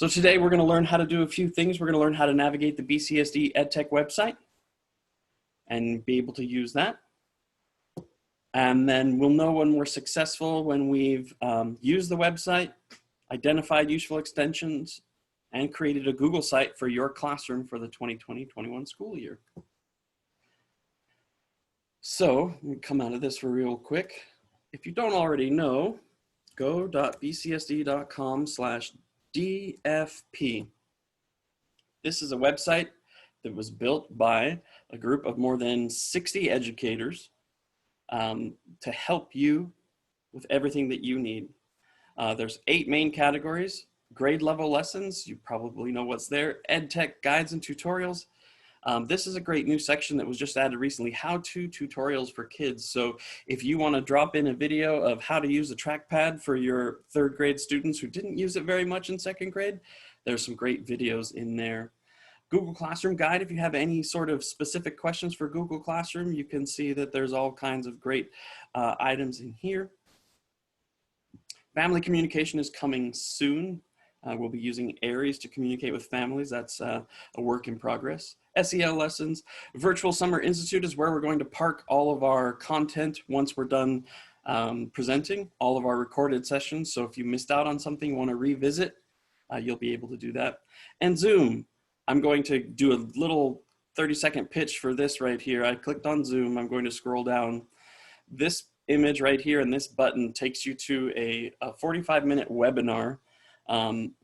So today we're going to learn how to do a few things. We're going to learn how to navigate the BCSD Edtech website and be able to use that. And then we'll know when we're successful when we've used the website, identified useful extensions, and created a Google site for your classroom for the 2020-21 school year. So let me come out of this real quick. If you don't already know, go.bcsd.com/DFP. This is a website that was built by a group of more than 60 educators to help you with everything that you need. There's 8 main categories: grade level lessons, you probably know what's there, EdTech guides and tutorials. This is a great new section that was just added recently, how-to tutorials for kids. So if you want to drop in a video of how to use a trackpad for your 3rd grade students who didn't use it very much in 2nd grade, there's some great videos in there. Google Classroom Guide, if you have any sort of specific questions for Google Classroom, you can see that there's all kinds of great items in here. Family communication is coming soon. We'll be using Aries to communicate with families. That's a work in progress. SEL lessons. Virtual Summer Institute is where we're going to park all of our content once we're done presenting, all of our recorded sessions. So if you missed out on something you want to revisit, you'll be able to do that. And Zoom. I'm going to do a little 30-second pitch for this right here. I clicked on Zoom. I'm going to scroll down. This image right here and this button takes you to a 45-minute webinar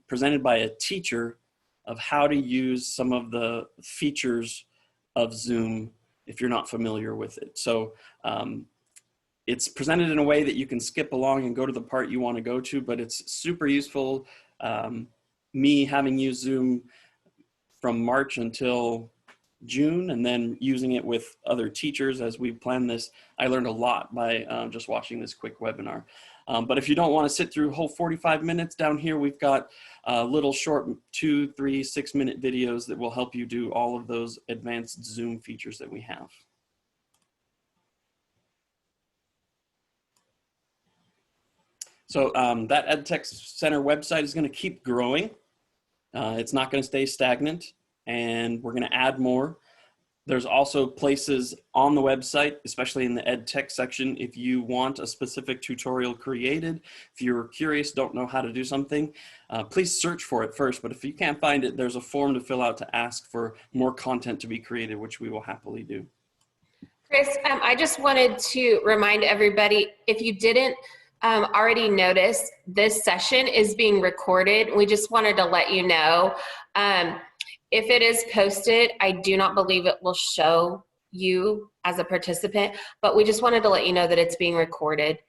presented by a teacher of how to use some of the features of Zoom if you're not familiar with it. So it's presented in a way that you can skip along and go to the part you want to go to, but it's super useful. Me having used Zoom from March until June and then using it with other teachers as we plan this, I learned a lot by just watching this quick webinar. But if you don't want to sit through a whole 45 minutes, down here we've got little short 2, 3, 6-minute videos that will help you do all of those advanced Zoom features that we have. So that EdTech Center website is going to keep growing. It's not going to stay stagnant, and we're going to add more. There's also places on the website, especially in the EdTech section, if you want a specific tutorial created, if you're curious, don't know how to do something, please search for it first. But if you can't find it, there's a form to fill out to ask for more content to be created, which we will happily do. Chris, I just wanted to remind everybody, if you didn't already notice, this session is being recorded. We just wanted to let you know. If it is posted, I do not believe it will show you as a participant, but we just wanted to let you know that it's being recorded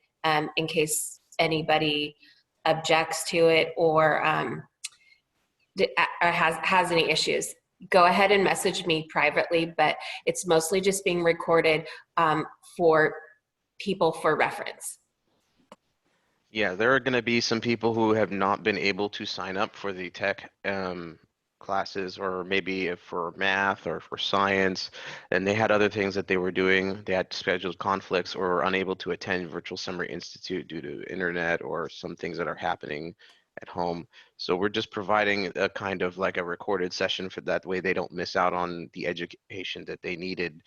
in case anybody objects to it or has any issues. Go ahead and message me privately, but it's mostly just being recorded for people for reference. Yeah, there are going to be some people who have not been able to sign up for the tech classes, or maybe for math or for science, and they had other things that they were doing. They had scheduled conflicts or were unable to attend Virtual Summer Institute due to internet or some things that are happening at home. So we're just providing a kind of like a recorded session for that way they don't miss out on the education that they needed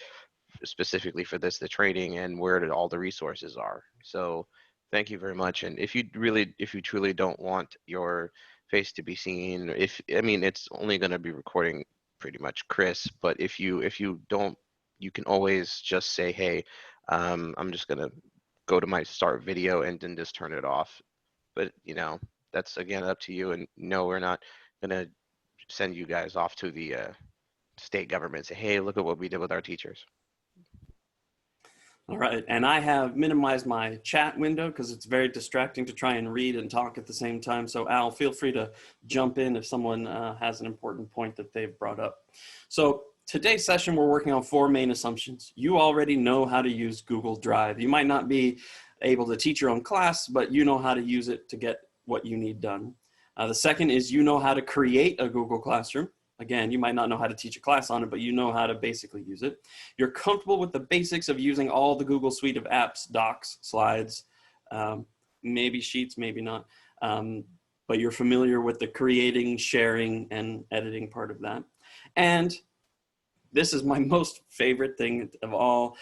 specifically for this, the training, and where all the resources are. So thank you very much. And if you truly don't want your face to be seen, I mean, it's only going to be recording pretty much Chris, but if you don't, you can always just say, hey, I'm just going to go to my start video and then just turn it off. But you know, that's again up to you. And no, we're not going to send you guys off to the state government and say, hey, look at what we did with our teachers. All right, and I have minimized my chat window because it's very distracting to try and read and talk at the same time. So Al, feel free to jump in if someone has an important point that they've brought up. So today's session, we're working on 4 main assumptions. You already know how to use Google Drive. You might not be able to teach your own class, but you know how to use it to get what you need done. The second is you know how to create a Google Classroom. Again, you might not know how to teach a class on it, but you know how to basically use it. You're comfortable with the basics of using all the Google suite of apps, docs, slides, maybe sheets, maybe not. but you're familiar with the creating, sharing, and editing part of that. And this is my most favorite thing of all.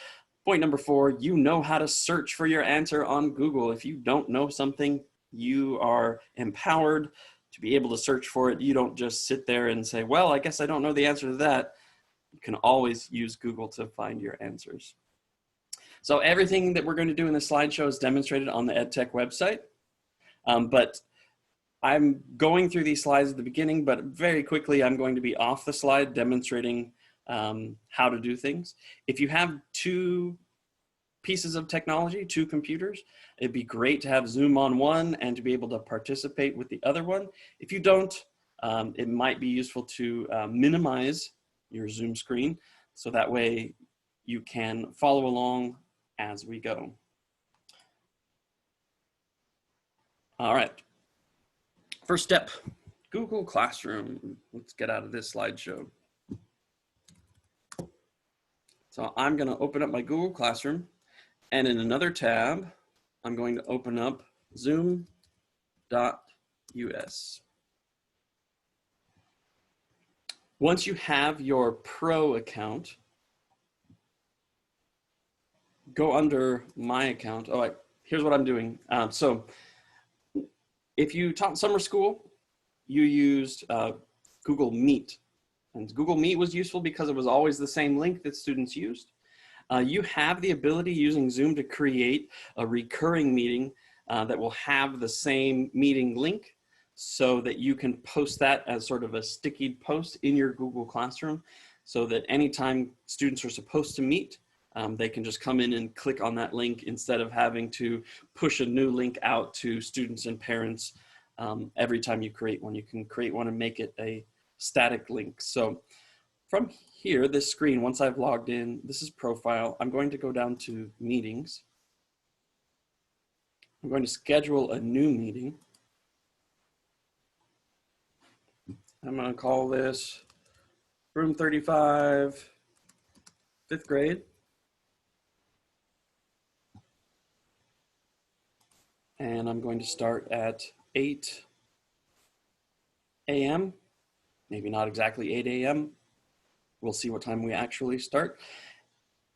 Point number 4, you know how to search for your answer on Google. If you don't know something, you are empowered to be able to search for it. You don't just sit there and say, well, I guess I don't know the answer to that. You can always use Google to find your answers. So everything that we're going to do in the slideshow is demonstrated on the Edtech website. But I'm going through these slides at the beginning, but very quickly I'm going to be off the slide demonstrating how to do things. If you have 2 pieces of technology, 2 computers, it'd be great to have Zoom on one and to be able to participate with the other one. If you don't, it might be useful to minimize your Zoom screen so that way you can follow along as we go. All right. First step, Google Classroom. Let's get out of this slideshow. So I'm going to open up my Google Classroom, and in another tab, I'm going to open up zoom.us. Once you have your Pro account, go under My Account. Oh, here's what I'm doing. So if you taught summer school, you used Google Meet. And Google Meet was useful because it was always the same link that students used. You have the ability using Zoom to create a recurring meeting that will have the same meeting link so that you can post that as sort of a sticky post in your Google Classroom so that anytime students are supposed to meet, they can just come in and click on that link instead of having to push a new link out to students and parents every time you create one. You can create one and make it a static link. So from here, this screen, once I've logged in, this is profile. I'm going to go down to meetings. I'm going to schedule a new meeting. I'm going to call this room 35, 5th grade. And I'm going to start at 8 a.m. Maybe not exactly 8 a.m. We'll see what time we actually start.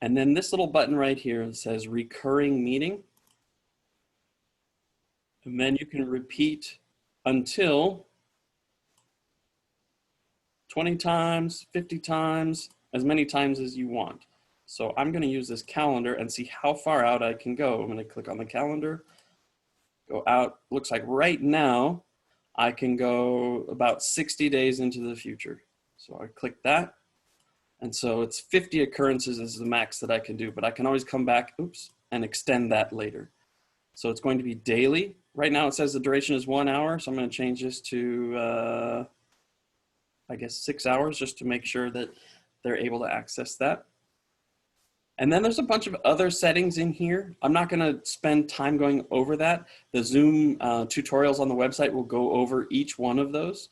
And then this little button right here says recurring meeting. And then you can repeat until 20 times, 50 times, as many times as you want. So I'm going to use this calendar and see how far out I can go. I'm going to click on the calendar, go out. Looks like right now I can go about 60 days into the future. So I click that. And so it's 50 occurrences is the max that I can do, but I can always come back, oops, and extend that later. So it's going to be daily. Right now it says the duration is 1 hour. So I'm going to change this to, I guess 6 hours just to make sure that they're able to access that. And then there's a bunch of other settings in here. I'm not going to spend time going over that. The Zoom tutorials on the website will go over each one of those.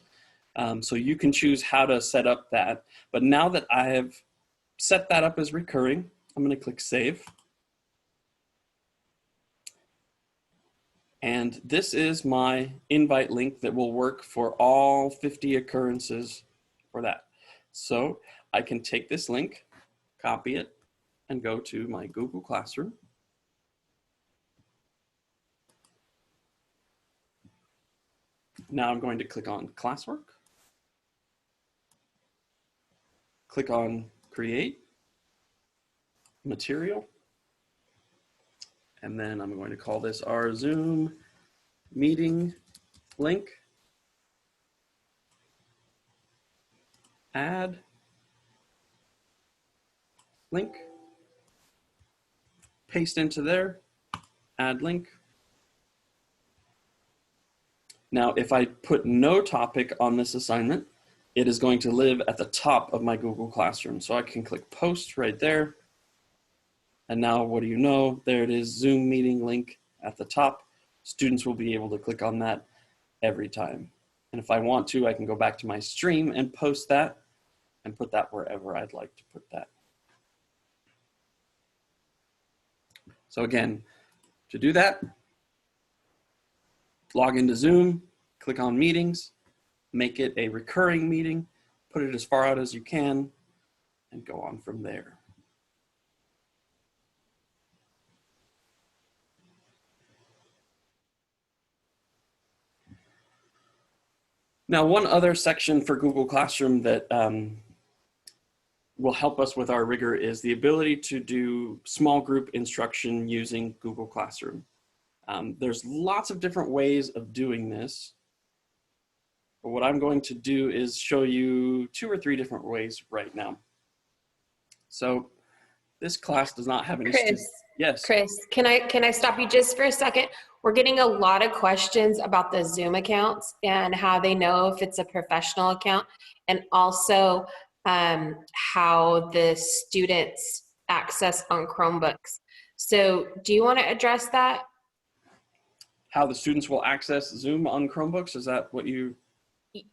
So you can choose how to set up that. But now that I have set that up as recurring, I'm going to click Save. And this is my invite link that will work for all 50 occurrences for that. So I can take this link, copy it, and go to my Google Classroom. Now I'm going to click on Classwork. Click on Create, Material, and then I'm going to call this our Zoom meeting link. Add link. Paste into there, add link. Now, if I put no topic on this assignment, it is going to live at the top of my Google Classroom. So I can click post right there. And now what do you know? There it is, Zoom meeting link at the top. Students will be able to click on that every time. And if I want to, I can go back to my stream and post that and put that wherever I'd like to put that. So again, to do that, log into Zoom, click on meetings, make it a recurring meeting, put it as far out as you can, and go on from there. Now, one other section for Google Classroom that will help us with our rigor is the ability to do small group instruction using Google Classroom. There's lots of different ways of doing this, but what I'm going to do is show you 2 or 3 different ways right now. So this class does not have any students. Yes. Chris, can I stop you just for a second? We're getting a lot of questions about the Zoom accounts and how they know if it's a professional account, and also how the students access on Chromebooks. So do you want to address that? How the students will access Zoom on Chromebooks? Is that what you?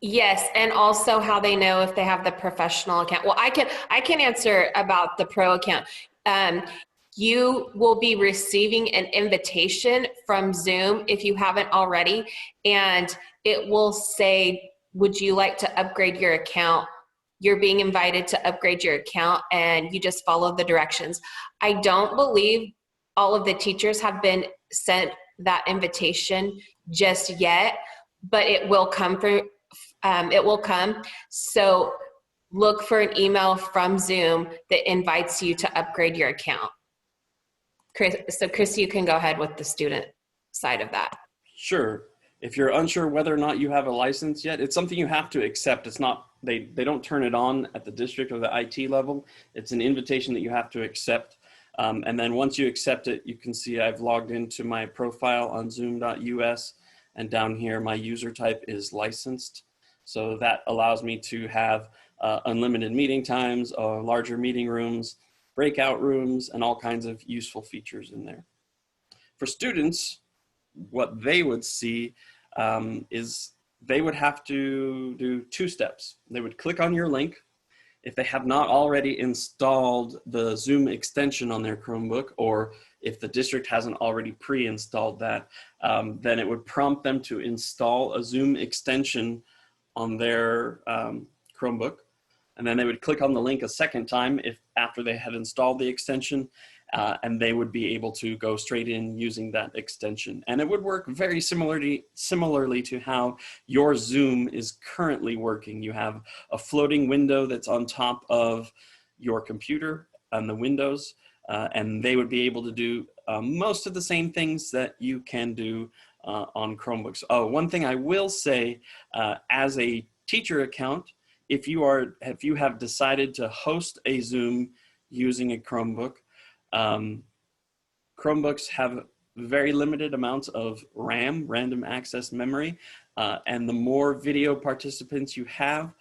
Yes, and also how they know if they have the professional account. Well, I can answer about the pro account. You will be receiving an invitation from Zoom if you haven't already, and it will say, would you like to upgrade your account? You're being invited to upgrade your account, and you just follow the directions. I don't believe all of the teachers have been sent that invitation just yet, but it will come through. It will come. So look for an email from Zoom that invites you to upgrade your account. Chris, you can go ahead with the student side of that. Sure. If you're unsure whether or not you have a license yet, it's something you have to accept. It's not, they don't turn it on at the district or the IT level. It's an invitation that you have to accept. And then once you accept it, you can see I've logged into my profile on zoom.us, and down here my user type is licensed. So that allows me to have unlimited meeting times, larger meeting rooms, breakout rooms, and all kinds of useful features in there. For students, what they would see is they would have to do 2 steps. They would click on your link. If they have not already installed the Zoom extension on their Chromebook, or if the district hasn't already pre-installed that, then it would prompt them to install a Zoom extension on their Chromebook. And then they would click on the link a second time after they had installed the extension, and they would be able to go straight in using that extension. And it would work very similarly to how your Zoom is currently working. You have a floating window that's on top of your computer and the windows, and they would be able to do most of the same things that you can do on Chromebooks. Oh, one thing I will say, as a teacher account, if you have decided to host a Zoom using a Chromebook, Chromebooks have very limited amounts of RAM, random access memory, and the more video participants you have,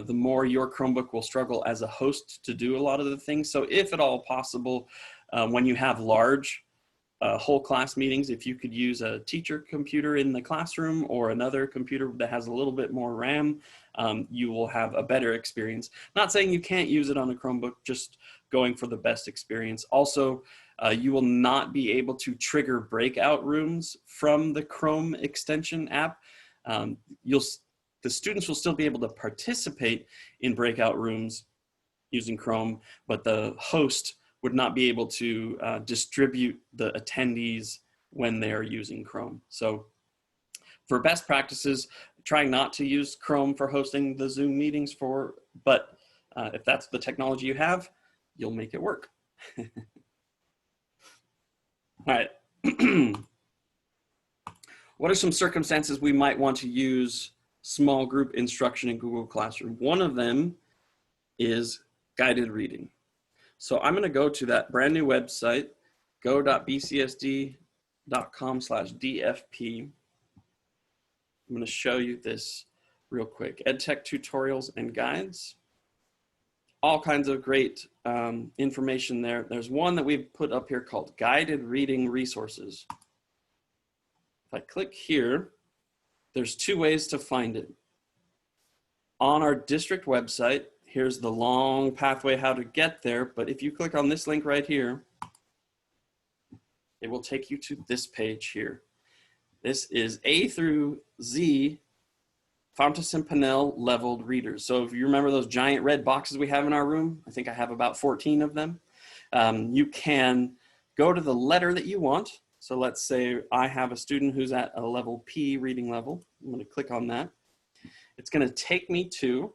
the more your Chromebook will struggle as a host to do a lot of the things. So if at all possible, when you have large whole class meetings, if you could use a teacher computer in the classroom or another computer that has a little bit more RAM, you will have a better experience. Not saying you can't use it on a Chromebook, just going for the best experience. Also, you will not be able to trigger breakout rooms from the Chrome extension app. The students will still be able to participate in breakout rooms using Chrome, but the host would not be able to distribute the attendees when they are using Chrome. So for best practices, trying not to use Chrome for hosting the Zoom meetings but if that's the technology you have, you'll make it work. All right. What are some circumstances we might want to use small group instruction in Google Classroom? One of them is guided reading. So I'm going to go to that brand new website, go.bcsd.com/DFP. I'm going to show you this real quick. Edtech tutorials and guides. All kinds of great information there. There's one that we've put up here called Guided Reading Resources. If I click here, there's 2 ways to find it. On our district website, here's the long pathway how to get there, but if you click on this link right here, it will take you to this page here. This is A through Z Fountas and Pinnell leveled readers. So if you remember those giant red boxes we have in our room, I think I have about 14 of them. You can go to the letter that you want. So let's say I have a student who's at a level P reading level. I'm going to click on that. It's going to take me to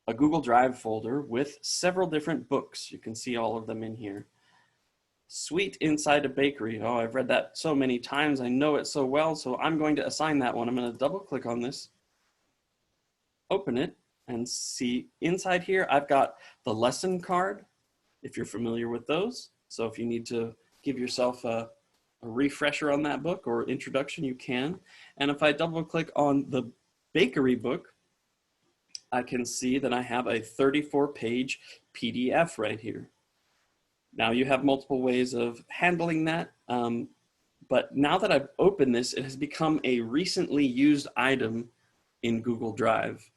a Google Drive folder with several different books. You can see all of them in here. Sweet Inside a Bakery. Oh, I've read that so many times. I know it so well. So I'm going to assign that one. I'm going to double click on this, open it, and see inside here, I've got the lesson card, if you're familiar with those. So if you need to give yourself a refresher on that book or introduction, you can. And if I double click on the bakery book, I can see that I have a 34-page PDF right here. Now you have multiple ways of handling that, but now that I've opened this, it has become a recently used item in Google Drive.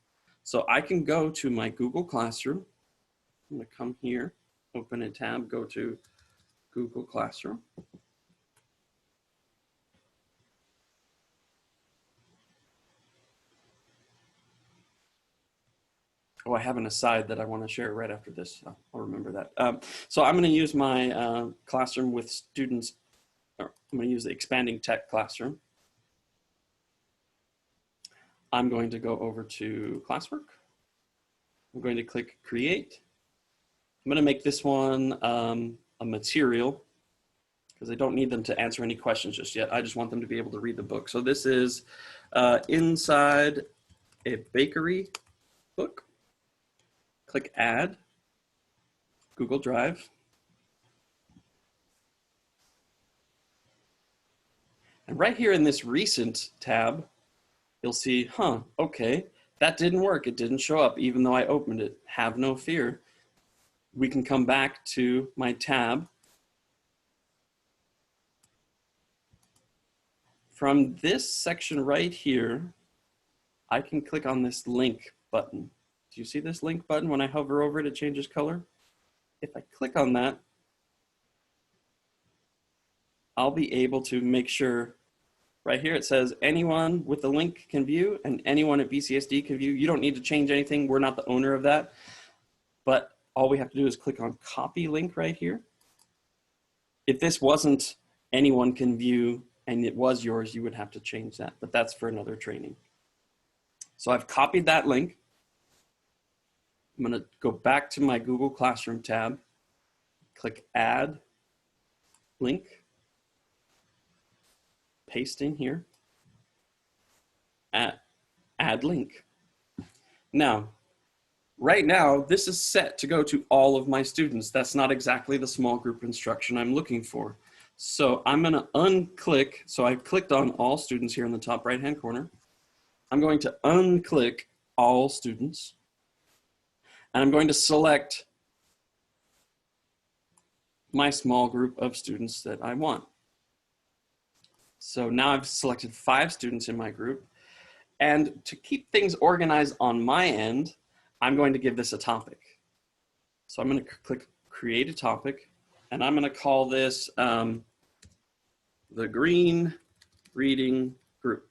So I can go to my Google Classroom. I'm gonna come here, open a tab, go to Google Classroom. Oh, I have an aside that I want to share right after this. I'll remember that. So I'm going to use my classroom with students. I'm going to use the expanding tech classroom. I'm going to go over to classwork. I'm going to click create. I'm going to make this one a material because I don't need them to answer any questions just yet. I just want them to be able to read the book. So this is Inside a Bakery book. Click Add, Google Drive. And right here in this Recent tab, you'll see, okay, that didn't work. It didn't show up even though I opened it. Have no fear. We can come back to my tab. From this section right here, I can click on this link button. Do you see this link button? When I hover over it, it changes color. If I click on that, I'll be able to make sure right here it says anyone with the link can view and anyone at BCSD can view. You don't need to change anything. We're not the owner of that. But all we have to do is click on copy link right here. If this wasn't anyone can view and it was yours, you would have to change that. But that's for another training. So I've copied that link. I'm going to go back to my Google Classroom tab, click Add Link, paste in here, add link. Now, right now, this is set to go to all of my students. That's not exactly the small group instruction I'm looking for. So I'm going to unclick. So I've clicked on all students here in the top right-hand corner. I'm going to unclick all students. And I'm going to select my small group of students that I want. So now I've selected 5 students in my group. And to keep things organized on my end, I'm going to give this a topic. So I'm going to click Create a Topic, and I'm going to call this the Green Reading Group.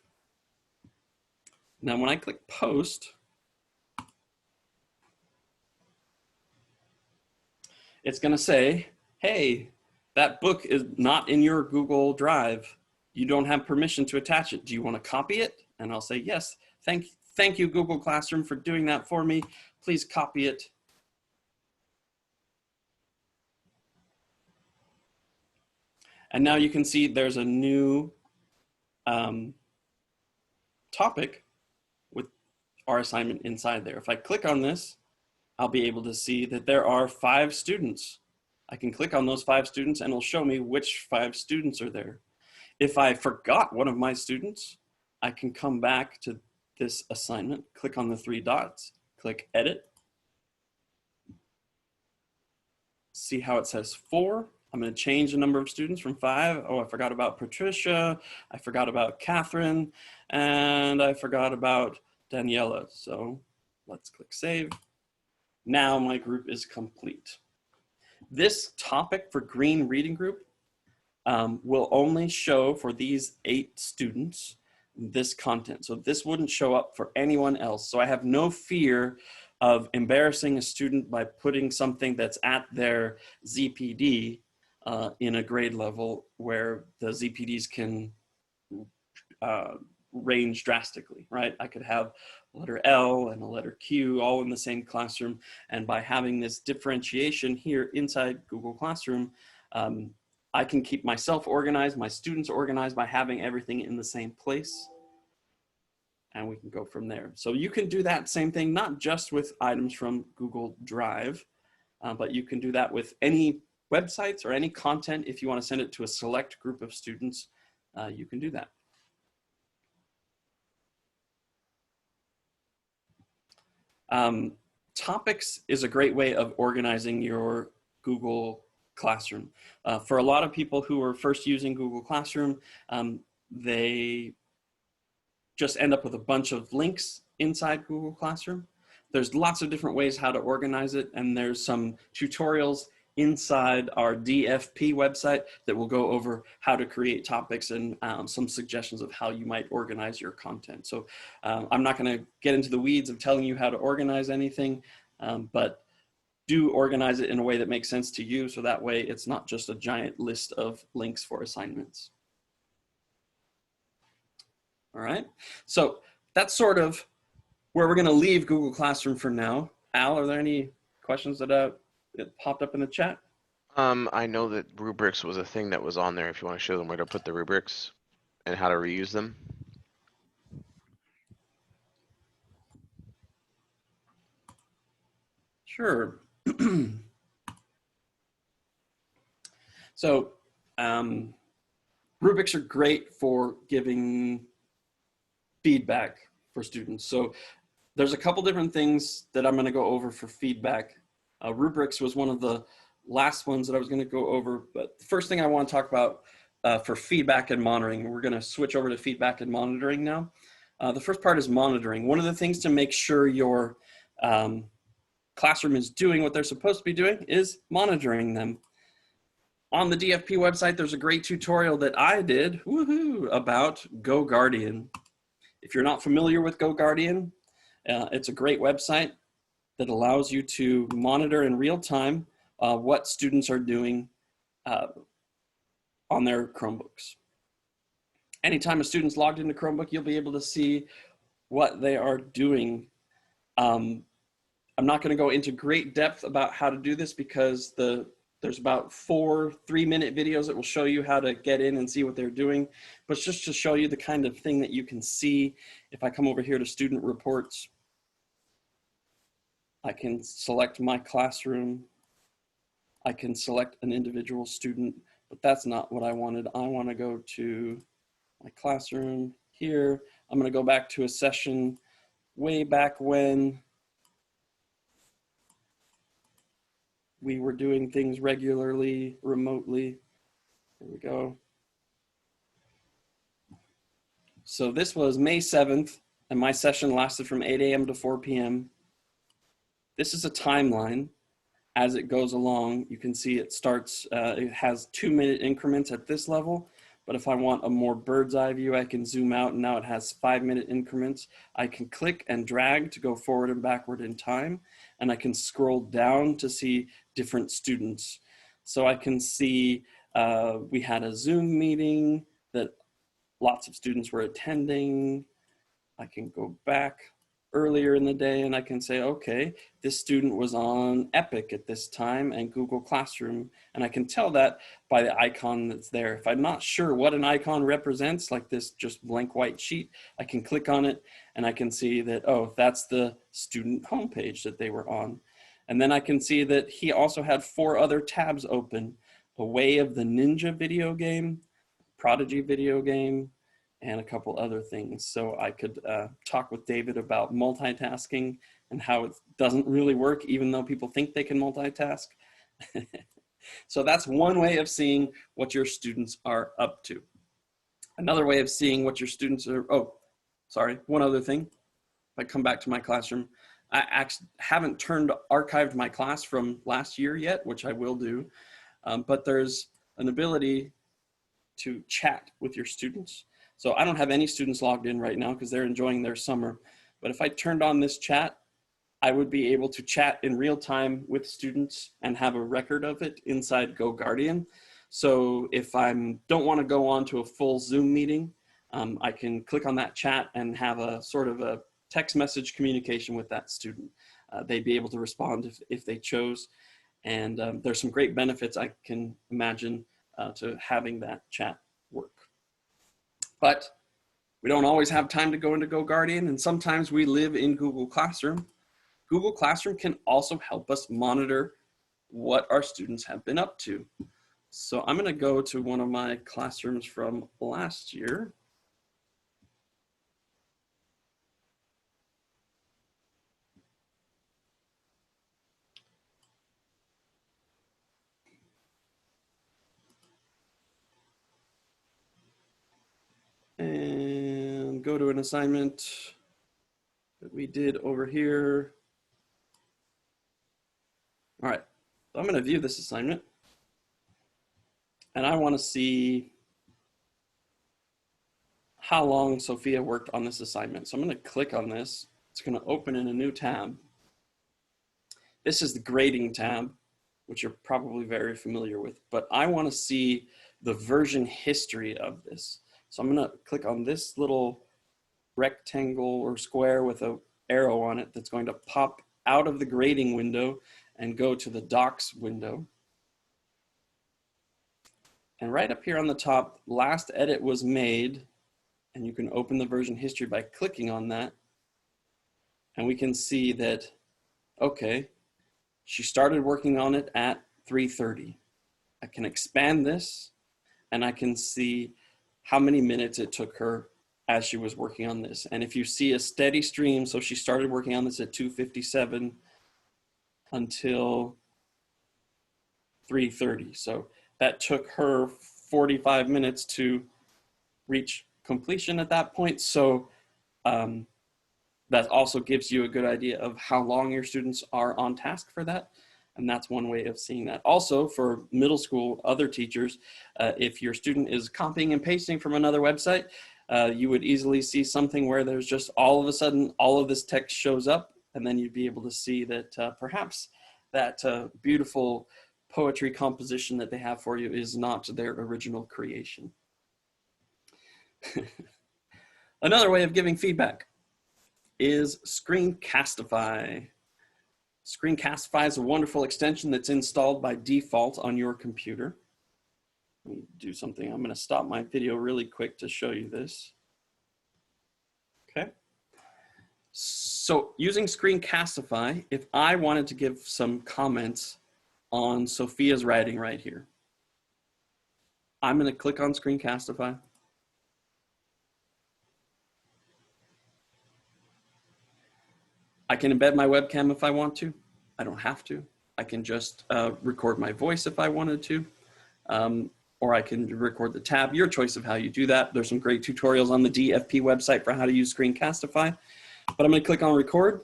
Now when I click Post, it's going to say, hey, that book is not in your Google Drive. You don't have permission to attach it. Do you want to copy it? And I'll say, yes, thank you, Google Classroom, for doing that for me. Please copy it. And now you can see there's a new topic with our assignment inside there. If I click on this, I'll be able to see that there are 5 students. I can click on those 5 students and it'll show me which 5 students are there. If I forgot one of my students, I can come back to this assignment, click on the 3 dots, click Edit. See how it says 4. I'm going to change the number of students from 5. Oh, I forgot about Patricia. I forgot about Catherine. And I forgot about Daniela. So let's click Save. Now my group is complete. This topic for Green Reading Group will only show for these 8 students. this content. So this wouldn't show up for anyone else. So I have no fear of embarrassing a student by putting something that's at their ZPD in a grade level where the ZPDs can range drastically, right? I could have a letter L and a letter Q all in the same classroom. And by having this differentiation here inside Google Classroom, I can keep myself organized, my students organized by having everything in the same place. And we can go from there. So you can do that same thing, not just with items from Google Drive, but you can do that with any websites or any content. If you want to send it to a select group of students, you can do that. Topics is a great way of organizing your Google Classroom. For a lot of people who are first using Google Classroom, they just end up with a bunch of links inside Google Classroom. There's lots of different ways how to organize it, and there's some tutorials inside our DFP website that will go over how to create topics and some suggestions of how you might organize your content. So I'm not going to get into the weeds of telling you how to organize anything, but do organize it in a way that makes sense to you, so that way it's not just a giant list of links for assignments. All right, so that's sort of where we're going to leave Google Classroom for now. Al, are there any questions that popped up in the chat? I know that rubrics was a thing that was on there. If you want to show them where to put the rubrics and how to reuse them. Sure. So rubrics are great for giving feedback for students. So there's a couple different things that I'm going to go over for feedback. Rubrics was one of the last ones that I was going to go over, but the first thing I want to talk about for feedback and monitoring, we're going to switch over to feedback and monitoring now. The first part is monitoring. One of the things to make sure your classroom is doing what they're supposed to be doing is monitoring them. On the DFP website, there's a great tutorial that I did, woohoo, about GoGuardian. If you're not familiar with GoGuardian, it's a great website that allows you to monitor in real time what students are doing on their Chromebooks. Anytime a student's logged into Chromebook, you'll be able to see what they are doing. I'm not going to go into great depth about how to do this because there's about 4 3-minute videos that will show you how to get in and see what they're doing. But it's just to show you the kind of thing that you can see. If I come over here to student reports, I can select my classroom. I can select an individual student, but that's not what I wanted. I want to go to my classroom here. I'm going to go back to a session way back when we were doing things regularly, remotely. Here we go. So this was May 7th, and my session lasted from 8 a.m. to 4 p.m. This is a timeline. As it goes along, you can see it starts, it has 2-minute increments at this level, but if I want a more bird's eye view, I can zoom out, and now it has 5-minute increments. I can click and drag to go forward and backward in time, and I can scroll down to see different students. So I can see we had a Zoom meeting that lots of students were attending. I can go back earlier in the day and I can say, okay, this student was on Epic at this time and Google Classroom. And I can tell that by the icon that's there. If I'm not sure what an icon represents, like this just blank white sheet, I can click on it and I can see that, oh, that's the student homepage that they were on. And then I can see that he also had 4 other tabs open: A Way of the Ninja video game, Prodigy video game, and a couple other things. So I could talk with David about multitasking and how it doesn't really work, even though people think they can multitask. So that's one way of seeing what your students are up to. Another way of seeing what your students are, oh, sorry, one other thing. If I come back to my classroom, I actually haven't archived my class from last year yet, which I will do, but there's an ability to chat with your students. So I don't have any students logged in right now because they're enjoying their summer. But if I turned on this chat, I would be able to chat in real time with students and have a record of it inside GoGuardian. So if I don't want to go on to a full Zoom meeting, I can click on that chat and have a sort of a text message communication with that student. They'd be able to respond if they chose. And there's some great benefits I can imagine to having that chat work. But we don't always have time to go into GoGuardian, and sometimes we live in Google Classroom. Google Classroom can also help us monitor what our students have been up to. So I'm going to go to one of my classrooms from last year. And go to an assignment that we did over here. All right, so I'm going to view this assignment. And I want to see how long Sophia worked on this assignment. So I'm going to click on this. It's going to open in a new tab. This is the grading tab, which you're probably very familiar with, but I want to see the version history of this. So I'm going to click on this little rectangle or square with an arrow on it that's going to pop out of the grading window and go to the docs window. And right up here on the top, last edit was made, and you can open the version history by clicking on that. And we can see that, okay, she started working on it at 3:30. I can expand this, and I can see how many minutes it took her as she was working on this. And if you see a steady stream, so she started working on this at 2:57 until 3:30. So that took her 45 minutes to reach completion at that point. So that also gives you a good idea of how long your students are on task for that. And that's one way of seeing that. Also for middle school, other teachers, if your student is copying and pasting from another website, you would easily see something where there's just all of a sudden, all of this text shows up, and then you'd be able to see that perhaps that beautiful poetry composition that they have for you is not their original creation. Another way of giving feedback is Screencastify. Screencastify is a wonderful extension that's installed by default on your computer. Let me do something. I'm going to stop my video really quick to show you this. Okay. So using Screencastify, if I wanted to give some comments on Sophia's writing right here, I'm going to click on Screencastify. I can embed my webcam if I want to. I don't have to. I can just record my voice if I wanted to, or I can record the tab. Your choice of how you do that. There's some great tutorials on the DFP website for how to use Screencastify. But I'm going to click on record.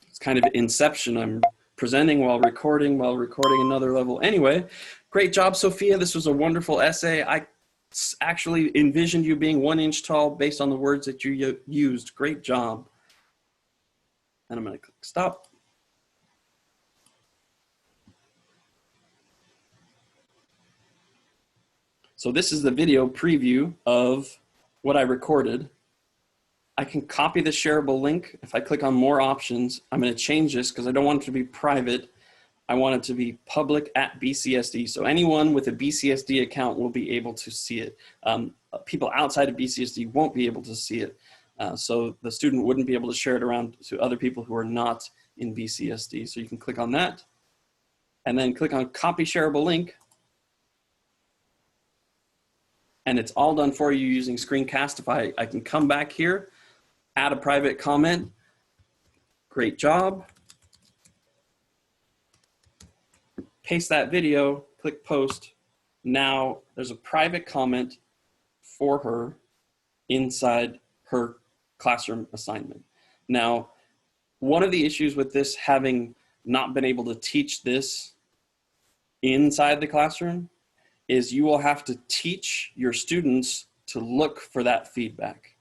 It's kind of inception. I'm presenting while recording another level. Anyway, great job, Sophia. This was a wonderful essay. I actually envisioned you being 1 inch tall based on the words that you used. Great job. And I'm going to click stop. So this is the video preview of what I recorded. I can copy the shareable link. If I click on more options, I'm going to change this because I don't want it to be private. I want it to be public at BCSD. So anyone with a BCSD account will be able to see it. People outside of BCSD won't be able to see it. So the student wouldn't be able to share it around to other people who are not in BCSD. So you can click on that and then click on copy shareable link. And it's all done for you using Screencastify. I can come back here, add a private comment. Great job. Paste that video, click post. Now there's a private comment for her inside her classroom assignment. Now, one of the issues with this having not been able to teach this inside the classroom is you will have to teach your students to look for that feedback.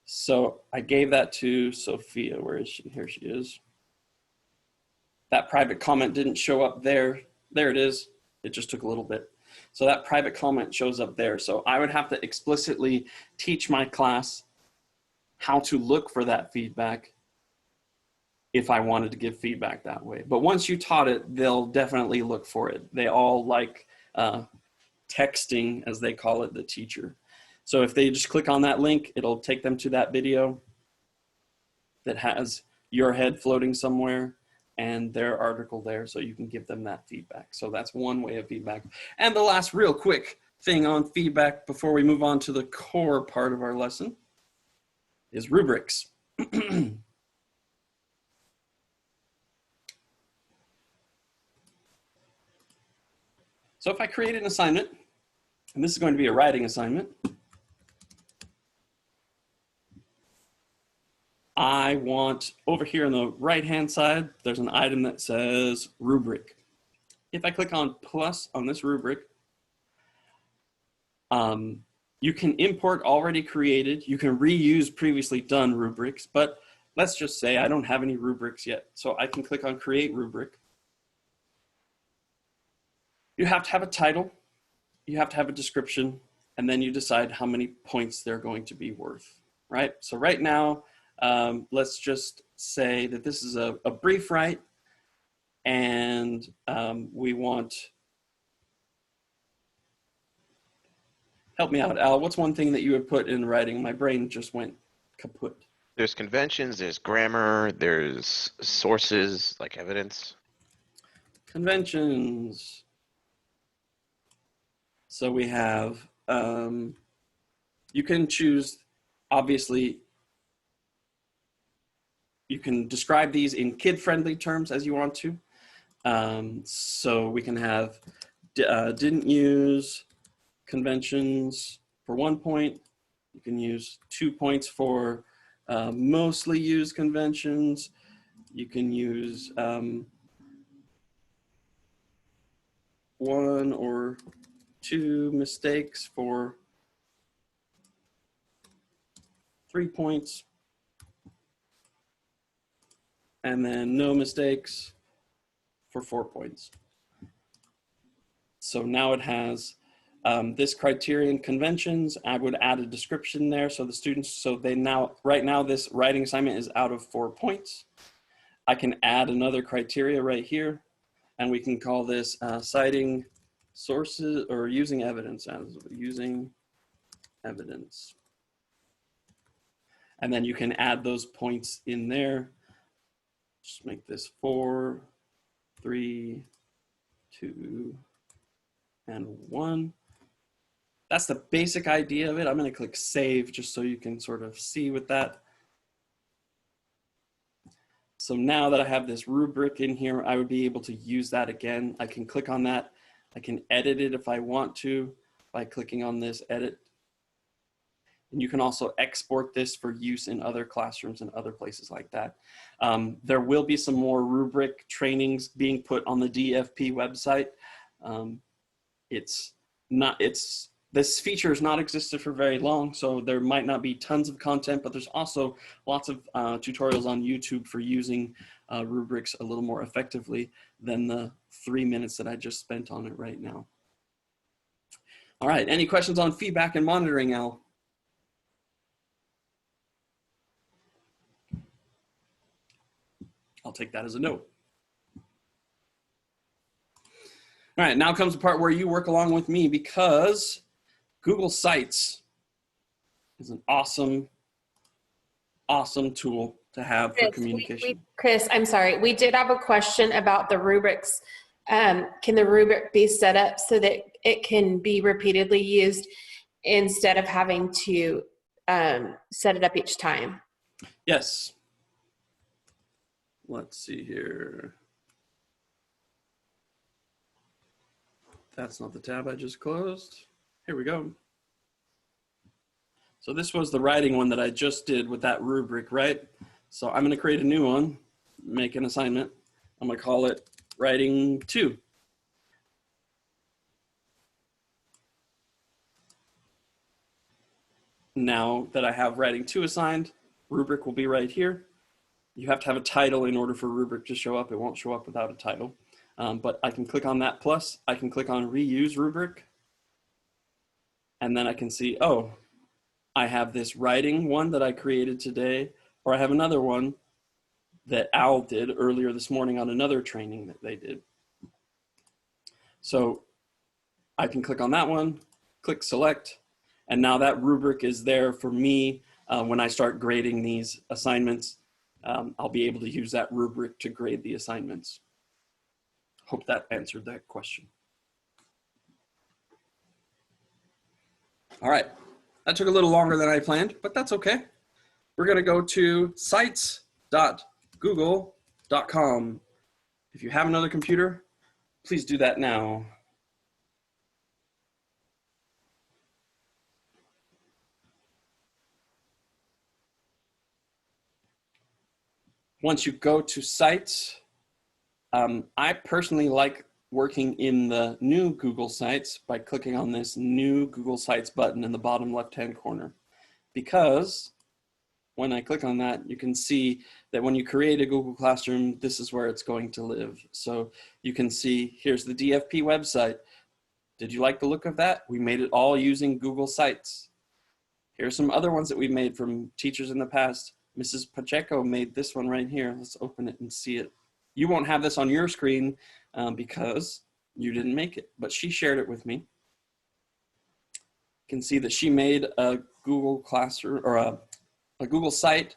So I gave that to Sophia. Where is she? Here she is. That private comment didn't show up there. There it is. It just took a little bit. So that private comment shows up there. So I would have to explicitly teach my class how to look for that feedback if I wanted to give feedback that way. But once you taught it, they'll definitely look for it. They all like texting, as they call it, the teacher. So if they just click on that link, it'll take them to that video that has your head floating somewhere and their article there, so you can give them that feedback. So that's one way of feedback. And the last real quick thing on feedback before we move on to the core part of our lesson is rubrics. So if I create an assignment, and this is going to be a writing assignment, I want, over here on the right-hand side, there's an item that says rubric. If I click on plus on this rubric, you can import already created, you can reuse previously done rubrics, but let's just say I don't have any rubrics yet. So I can click on create rubric. You have to have a title, you have to have a description, and then you decide how many points they're going to be worth, right? So right now, let's just say that this is a brief write, and we want, help me out, Al, what's one thing that you would put in writing? My brain just went kaput. There's conventions, there's grammar, there's sources like evidence. Conventions. So we have, you can choose, obviously, you can describe these in kid-friendly terms as you want to. So we can have didn't use conventions for 1 point. You can use 2 points for mostly used conventions. You can use 1 or 2 mistakes for 3 points. And then no mistakes for 4 points. So now it has this criterion conventions. I would add a description there so the students, so they now, right now this writing assignment is out of 4 points. I can add another criteria right here, and we can call this citing sources or using evidence, as using evidence. And then you can add those points in there. Just make this 4, 3, 2, and 1. That's the basic idea of it. I'm going to click save just so you can sort of see with that. So now that I have this rubric in here, I would be able to use that again. I can click on that. I can edit it if I want to by clicking on this edit. And you can also export this for use in other classrooms and other places like that. There will be some more rubric trainings being put on the DFP website. This feature has not existed for very long, so there might not be tons of content, but there's also lots of tutorials on YouTube for using rubrics a little more effectively than the 3 minutes that I just spent on it right now. All right, any questions on feedback and monitoring, Al? I'll take that as a no. All right, now comes the part where you work along with me, because Google Sites is an awesome, awesome tool to have for communication. Chris, I'm sorry. We did have a question about the rubrics. Can the rubric be set up so that it can be repeatedly used instead of having to set it up each time? Yes. Let's see here. That's not the tab I just closed. Here we go. So this was the writing one that I just did with that rubric, right? So I'm going to create a new one, make an assignment. I'm going to call it writing 2. now that I have writing 2 assigned, rubric will be right here. You have to have a title in order for rubric to show up. It won't show up without a title. But I can click on that plus, I can click on reuse rubric, and then I can see, oh, I have this writing one that I created today, or I have another one that Al did earlier this morning on another training that they did. So I can click on that one, click select, and now that rubric is there for me when I start grading these assignments. I'll be able to use that rubric to grade the assignments. Hope that answered that question. All right, that took a little longer than I planned, but that's okay. We're gonna go to sites.google.com. If you have another computer, please do that now. Once you go to sites, I personally like working in the new Google Sites by clicking on this new Google Sites button in the bottom left-hand corner. Because when I click on that, you can see that when you create a Google Classroom, this is where it's going to live. So you can see, here's the DFP website. Did you like the look of that? We made it all using Google Sites. Here's some other ones that we made from teachers in the past. Mrs. Pacheco made this one right here. Let's open it and see it. You won't have this on your screen because you didn't make it, but she shared it with me. You can see that she made a Google Classroom or a Google site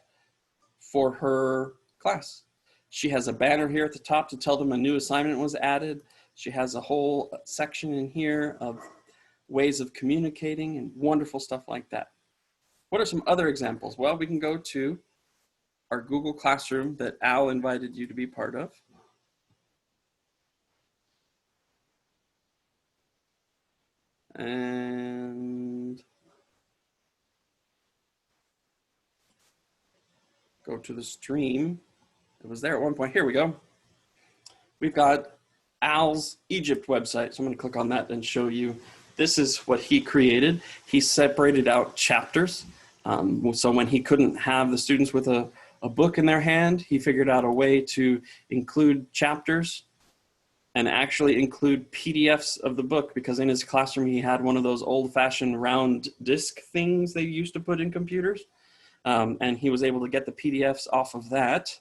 for her class. She has a banner here at the top to tell them a new assignment was added. She has a whole section in here of ways of communicating and wonderful stuff like that. What are some other examples? Well, we can go to our Google Classroom that Al invited you to be part of. And go to the stream. It was there at one point. Here we go. We've got Al's Egypt website. So I'm going to click on that and show you. This is what he created. He separated out chapters. So when he couldn't have the students with a book in their hand, he figured out a way to include chapters and actually include PDFs of the book, because in his classroom he had one of those old-fashioned round disk things they used to put in computers. And he was able to get the PDFs off of that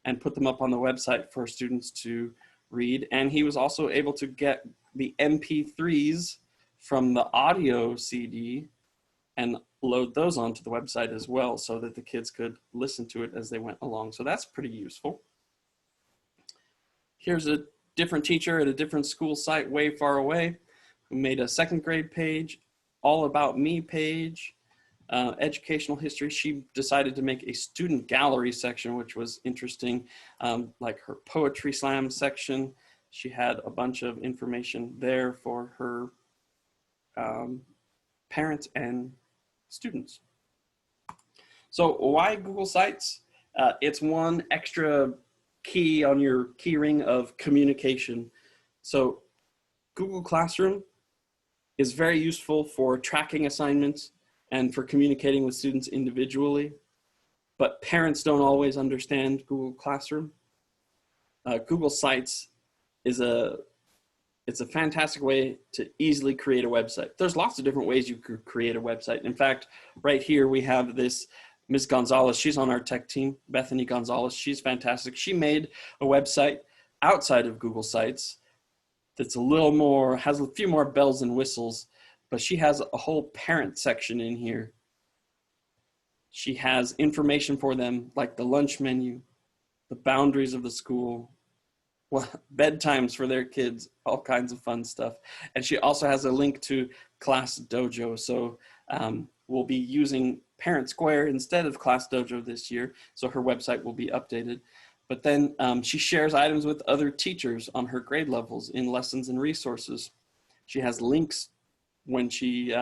and put them up on the website for students to read. And he was also able to get the MP3s from the audio CD and load those onto the website as well so that the kids could listen to it as they went along. So that's pretty useful. Here's a different teacher at a different school site way far away who made a 2nd grade page, all about me page, educational history. She decided to make a student gallery section, which was interesting, like her poetry slam section. She had a bunch of information there for her parents and students. So why Google Sites? It's one extra key on your key ring of communication. So Google Classroom is very useful for tracking assignments and for communicating with students individually, but parents don't always understand Google Classroom. Google Sites is it's a fantastic way to easily create a website. There's lots of different ways you could create a website. In fact, right here we have this Ms. Gonzalez. She's on our tech team, Bethany Gonzalez. She's fantastic. She made a website outside of Google Sites that's a little more, has a few more bells and whistles, but she has a whole parent section in here. She has information for them like the lunch menu, the boundaries of the school, well, bedtimes for their kids, all kinds of fun stuff. And she also has a link to Class Dojo. So we'll be using Parent Square instead of Class Dojo this year. So her website will be updated. But then she shares items with other teachers on her grade levels in lessons and resources. She has links when she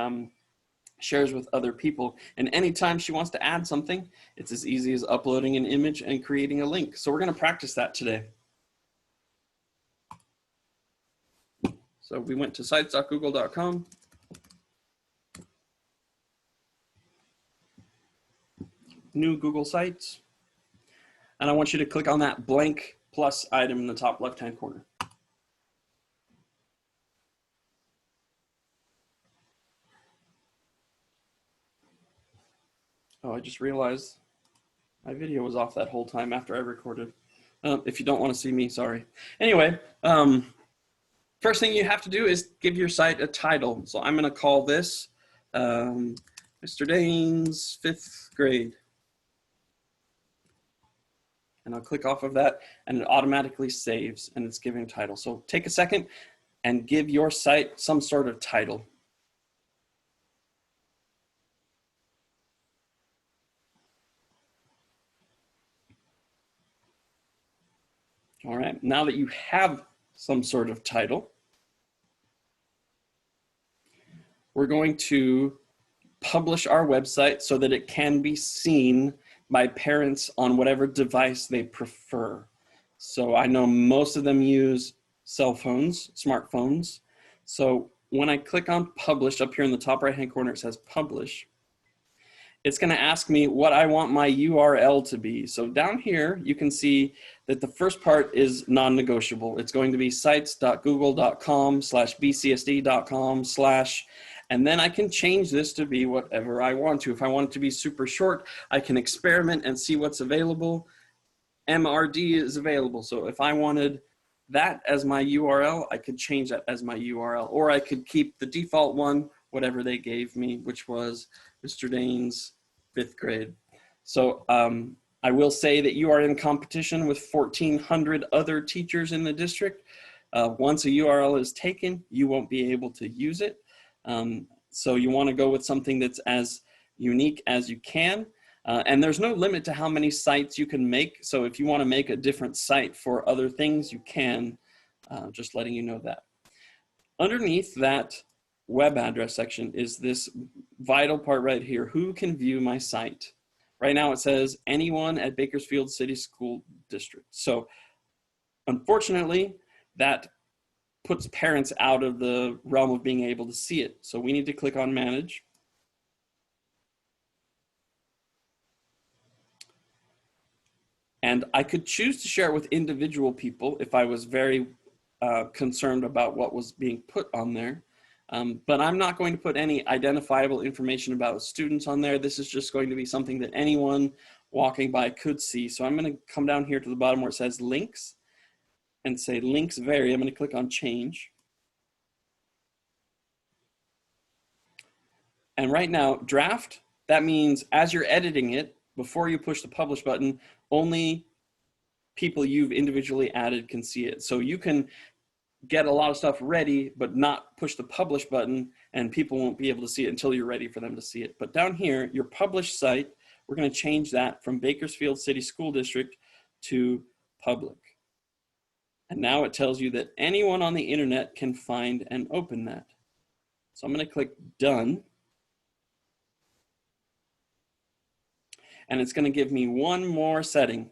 shares with other people. And anytime she wants to add something, it's as easy as uploading an image and creating a link. So we're going to practice that today. So we went to sites.google.com. new Google Sites. And I want you to click on that blank plus item in the top left-hand corner. Oh, I just realized my video was off that whole time after I recorded. If you don't want to see me, sorry. Anyway, first thing you have to do is give your site a title. So I'm going to call this Mr. Dane's 5th grade. And I'll click off of that and it automatically saves and it's giving a title. So take a second and give your site some sort of title. All right, now that you have some sort of title, we're going to publish our website so that it can be seen by parents on whatever device they prefer. So I know most of them use cell phones, smartphones. So when I click on publish up here in the top right-hand corner, it says publish. It's going to ask me what I want my URL to be. So down here, you can see that the first part is non-negotiable. It's going to be sites.google.com/bcsd.com/ and then I can change this to be whatever I want to. If I want it to be super short, I can experiment and see what's available. MRD is available. So if I wanted that as my URL, I could change that as my URL, or I could keep the default one, whatever they gave me, which was Mr. Dane's 5th grade. So I will say that you are in competition with 1,400 other teachers in the district. Once a URL is taken, you won't be able to use it. So you want to go with something that's as unique as you can. And there's no limit to how many sites you can make. So if you want to make a different site for other things, you can, just letting you know that. Underneath that web address section is this vital part right here. Who can view my site? Right now it says anyone at Bakersfield City School District. So unfortunately, that puts parents out of the realm of being able to see it. So we need to click on manage. And I could choose to share it with individual people if I was very concerned about what was being put on there. But I'm not going to put any identifiable information about students on there. This is just going to be something that anyone walking by could see. So I'm going to come down here to the bottom where it says links and say links vary. I'm going to click on change. And right now, draft, that means as you're editing it, before you push the publish button, only people you've individually added can see it. So you can get a lot of stuff ready, but not push the publish button, and people won't be able to see it until you're ready for them to see it. But down here, your published site, we're going to change that from Bakersfield City School District to public. And now it tells you that anyone on the internet can find and open that. So I'm going to click done. And it's going to give me one more setting.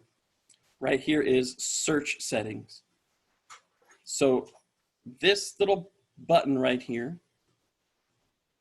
Right here is search settings. So this little button right here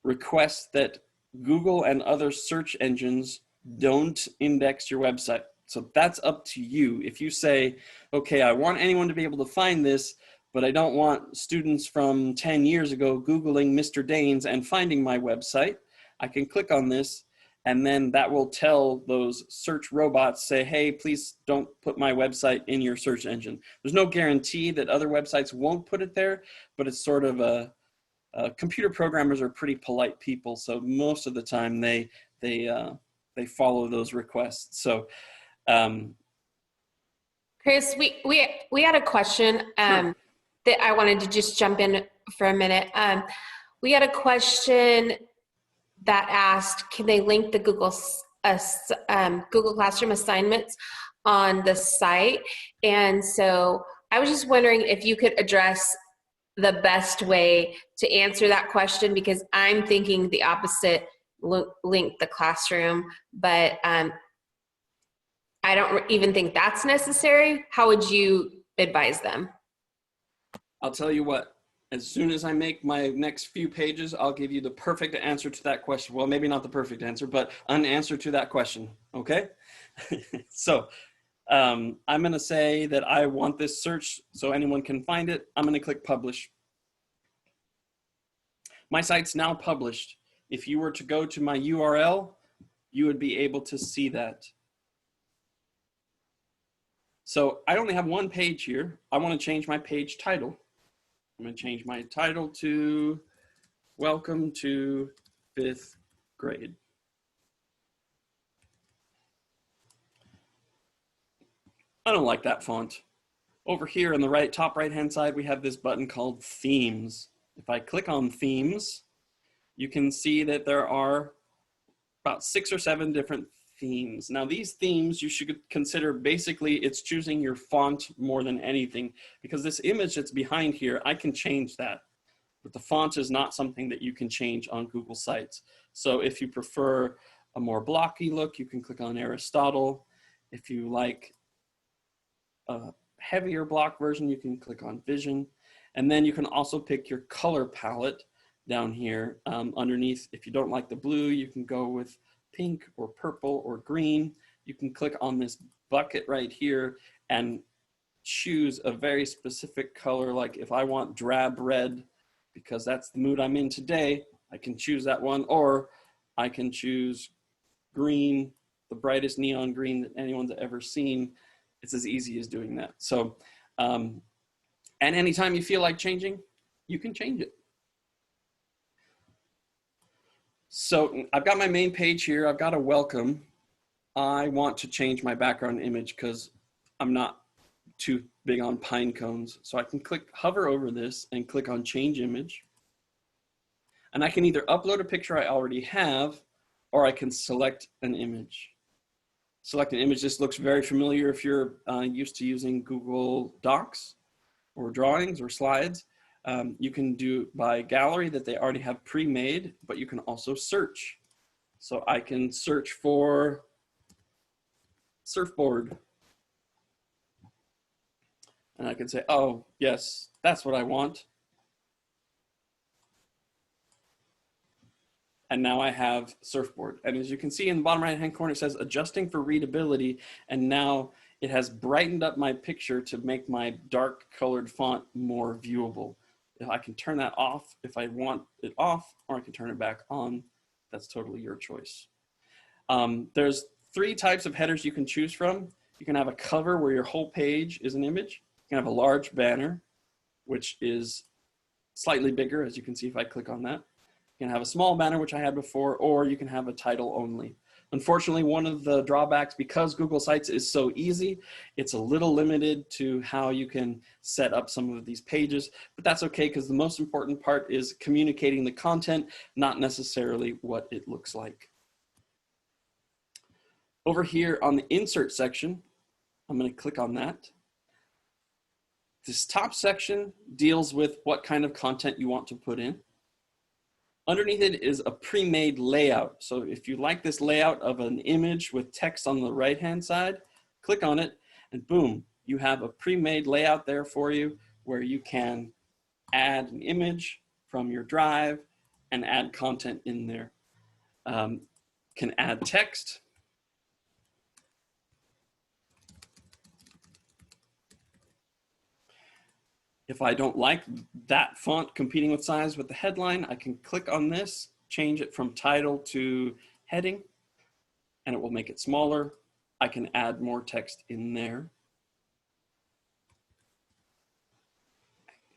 requests that Google and other search engines don't index your website. So that's up to you. If you say, okay, I want anyone to be able to find this, but I don't want students from 10 years ago Googling Mr. Danes and finding my website, I can click on this, and then that will tell those search robots, say, hey, please don't put my website in your search engine. There's no guarantee that other websites won't put it there, but it's sort of computer programmers are pretty polite people, so most of the time they follow those requests. So, Chris, we had a question sure. that I wanted to just jump in for a minute. We had a question that asked, can they link the Google Classroom assignments on the site? And so I was just wondering if you could address the best way to answer that question, because I'm thinking the opposite, link the classroom, but I don't even think that's necessary. How would you advise them? I'll tell you what, As soon as I make my next few pages, I'll give you the perfect answer to that question. Well, maybe not the perfect answer, but an answer to that question, okay? So I'm gonna say that I want this search so anyone can find it. I'm gonna click publish. My site's now published. If you were to go to my URL, you would be able to see that. So I only have one page here. I want to change my page title. I'm going to change my title to Welcome to 5th Grade. I don't like that font. Over here on the top right hand side, we have this button called Themes. If I click on Themes, you can see that there are about 6 or 7 different themes. Now these themes you should consider, basically it's choosing your font more than anything, because this image that's behind here, I can change that, but the font is not something that you can change on Google Sites. So if you prefer a more blocky look, you can click on Aristotle. If you like a heavier block version, you can click on Vision. And then you can also pick your color palette down here underneath. If you don't like the blue, you can go with pink or purple or green. You can click on this bucket right here and choose a very specific color. Like if I want drab red, because that's the mood I'm in today, I can choose that one, or I can choose green, the brightest neon green that anyone's ever seen. It's as easy as doing that. So, and anytime you feel like changing, you can change it. So I've got my main page here. I've got a welcome. I want to change my background image because I'm not too big on pine cones. So I can hover over this and click on change image. And I can either upload a picture I already have, or I can select an image. Select an image. This looks very familiar if you're used to using Google Docs or drawings or slides. You can do by gallery that they already have pre-made, but you can also search. So I can search for surfboard. And I can say, oh, yes, that's what I want. And now I have surfboard. And as you can see in the bottom right-hand corner, it says adjusting for readability. And now it has brightened up my picture to make my dark colored font more viewable. I can turn that off if I want it off, or I can turn it back on. That's totally your choice. There's 3 types of headers you can choose from. You can have a cover where your whole page is an image. You can have a large banner, which is slightly bigger, as you can see if I click on that. You can have a small banner, which I had before, or you can have a title only. Unfortunately, one of the drawbacks, because Google Sites is so easy, it's a little limited to how you can set up some of these pages, but that's okay, because the most important part is communicating the content, not necessarily what it looks like. Over here on the insert section, I'm going to click on that. This top section deals with what kind of content you want to put in. Underneath it is a pre-made layout. So if you like this layout of an image with text on the right-hand side, click on it and boom, you have a pre-made layout there for you where you can add an image from your drive and add content in there. Can add text. If I don't like that font competing with size with the headline, I can click on this, change it from title to heading, and it will make it smaller. I can add more text in there.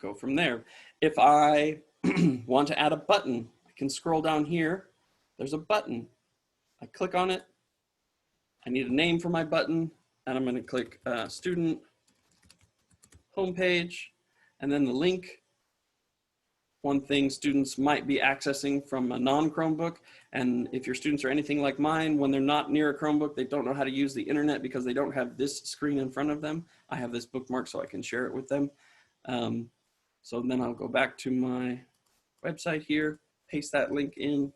Go from there. If I want to add a button, I can scroll down here. There's a button. I click on it. I need a name for my button, and I'm going to click student homepage. And then the link, one thing students might be accessing from a non-Chromebook. And if your students are anything like mine, when they're not near a Chromebook, they don't know how to use the internet because they don't have this screen in front of them. I have this bookmark so I can share it with them. So then I'll go back to my website here, paste that link in,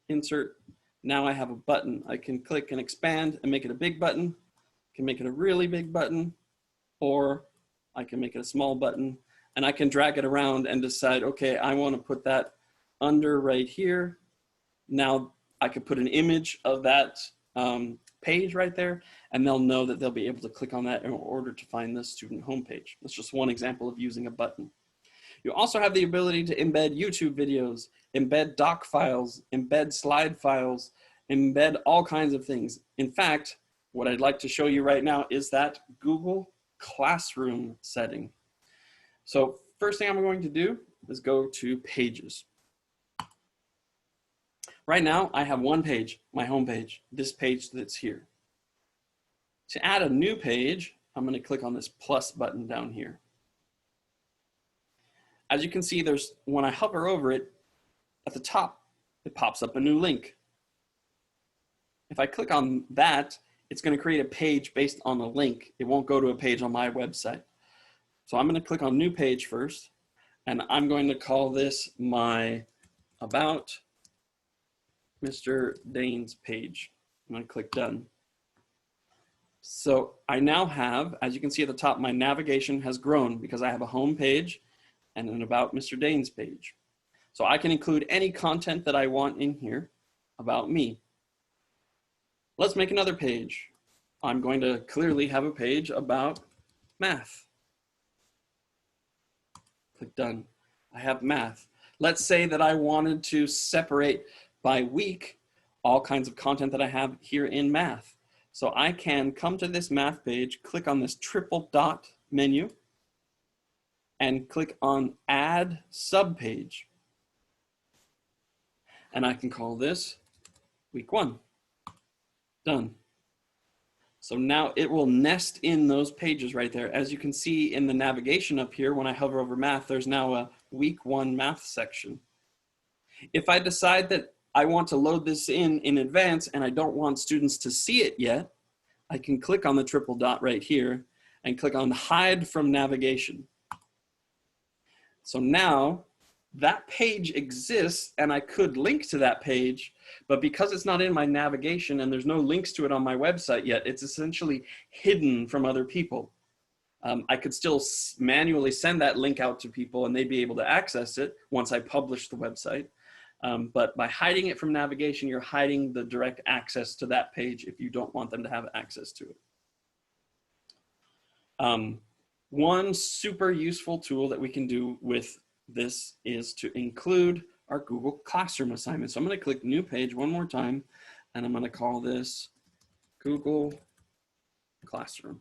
insert. Now I have a button. I can click and expand and make it a big button. I can make it a really big button, or I can make it a small button. and I can drag it around and decide, okay, I want to put that under right here. Now I could put an image of that page right there, and they'll know that they'll be able to click on that in order to find the student homepage. That's just one example of using a button. You also have the ability to embed YouTube videos, embed doc files, embed slide files, embed all kinds of things. In fact, what I'd like to show you right now is that Google Classroom setting. So first thing I'm going to do is go to Pages. Right now, I have one page, my home page, this page that's here. To add a new page, I'm going to click on this plus button down here. As you can see, when I hover over it, at the top, it pops up a new link. If I click on that, it's going to create a page based on a link. It won't go to a page on my website. So I'm going to click on New Page first, and I'm going to call this my About Mr. Danes page. I'm going to click Done. So I now have, as you can see at the top, my navigation has grown because I have a home page and an About Mr. Danes page. So I can include any content that I want in here about me. Let's make another page. I'm going to clearly have a page about math. Click Done. I have math. Let's say that I wanted to separate by week all kinds of content that I have here in math. So I can come to this math page, click on this triple dot menu, and click on Add Subpage. And I can call this Week 1. Done. So now it will nest in those pages right there. As you can see in the navigation up here, when I hover over math, there's now a Week 1 math section. If I decide that I want to load this in advance and I don't want students to see it yet, I can click on the triple dot right here and click on Hide from Navigation. So now that page exists and I could link to that page, but because it's not in my navigation and there's no links to it on my website yet, it's essentially hidden from other people. I could still manually send that link out to people and they'd be able to access it once I publish the website. But by hiding it from navigation, you're hiding the direct access to that page if you don't want them to have access to it. One super useful tool that we can do with this is to include our Google Classroom assignment. So I'm going to click New Page one more time, and I'm going to call this Google Classroom.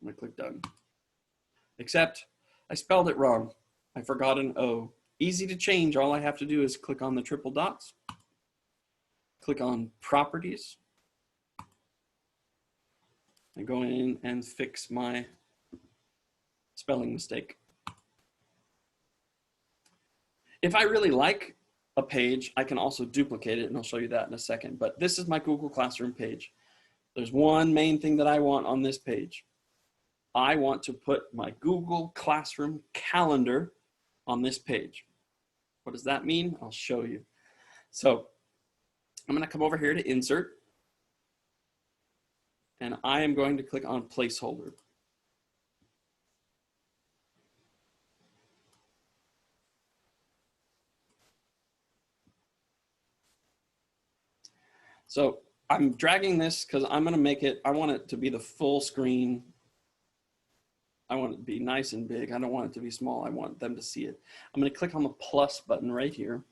I'm going to click Done. Except I spelled it wrong. I forgot an O. Easy to change. All I have to do is click on the triple dots, click on Properties, and go in and fix my spelling mistake. If I really like a page, I can also duplicate it, and I'll show you that in a second. But this is my Google Classroom page. There's one main thing that I want on this page. I want to put my Google Classroom calendar on this page. What does that mean? I'll show you. So I'm going to come over here to Insert, and I am going to click on Placeholder. So I'm dragging this because I'm going to make it, I want it to be the full screen. I want it to be nice and big. I don't want it to be small. I want them to see it. I'm going to click on the plus button right here,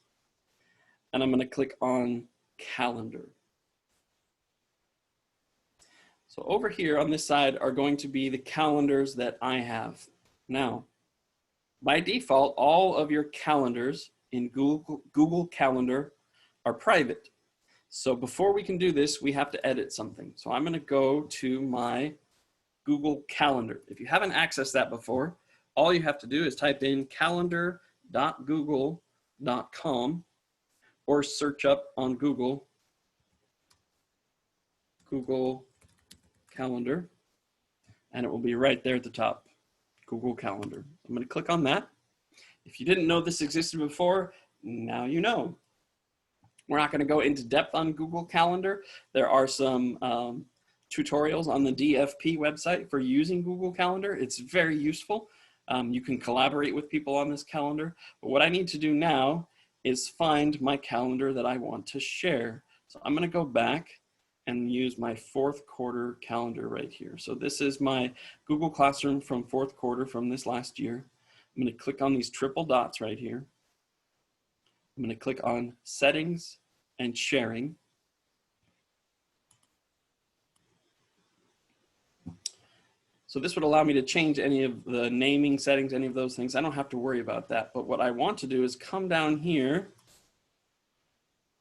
and I'm going to click on Calendar. So over here on this side are going to be the calendars that I have. Now, by default, all of your calendars in Google Calendar are private. So before we can do this, we have to edit something. So I'm going to go to my Google Calendar. If you haven't accessed that before, all you have to do is type in calendar.google.com or search up on Google Calendar, and it will be right there at the top, Google Calendar. I'm going to click on that. If you didn't know this existed before, now you know. We're not going to go into depth on Google Calendar. There are some tutorials on the DFP website for using Google Calendar. It's very useful. You can collaborate with people on this calendar, but what I need to do now is find my calendar that I want to share. So I'm going to go back and use my fourth quarter calendar right here. So this is my Google Classroom from fourth quarter from this last year. I'm going to click on these triple dots right here. I'm going to click on Settings and Sharing. So this would allow me to change any of the naming settings, any of those things. I don't have to worry about that. But what I want to do is come down here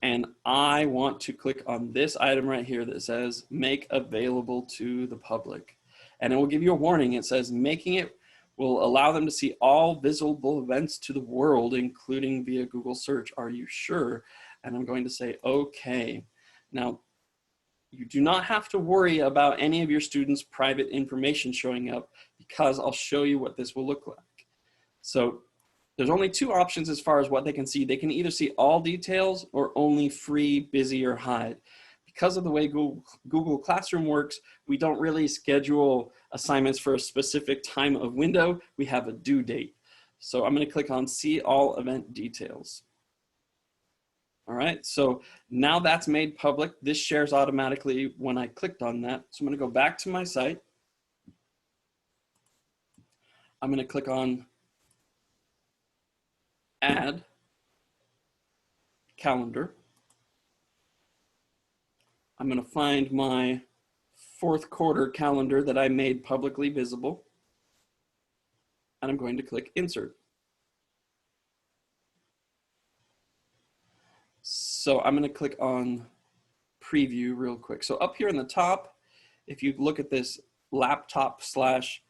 and I want to click on this item right here that says make available to the public. And it will give you a warning. It says making it will allow them to see all visible events to the world, including via Google search. Are you sure? And I'm going to say, okay. Now, you do not have to worry about any of your students' private information showing up because I'll show you what this will look like. So there's only two options as far as what they can see. They can either see all details or only free, busy, or hide. Because of the way Google Classroom works, we don't really schedule assignments for a specific time of window. We have a due date. So I'm going to click on See All Event Details. All right, so now that's made public. This shares automatically when I clicked on that. So I'm going to go back to my site. I'm going to click on Add Calendar. I'm going to find my fourth quarter calendar that I made publicly visible. And I'm going to click Insert. So I'm going to click on Preview real quick. So up here in the top, if you look at this laptop slash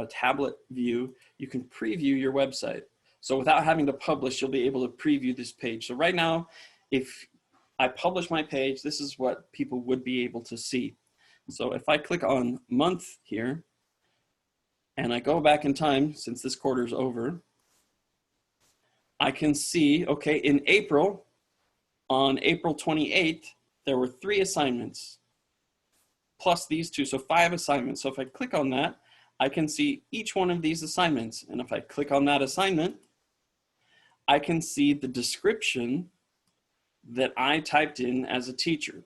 tablet view, you can preview your website. So without having to publish, you'll be able to preview this page. So right now, if I publish my page, this is what people would be able to see. So if I click on month here, and I go back in time, since this quarter is over, I can see, okay, in April, on April 28th, there were 3 assignments, plus these 2, so 5 assignments. So if I click on that, I can see each one of these assignments. And if I click on that assignment, I can see the description that I typed in as a teacher.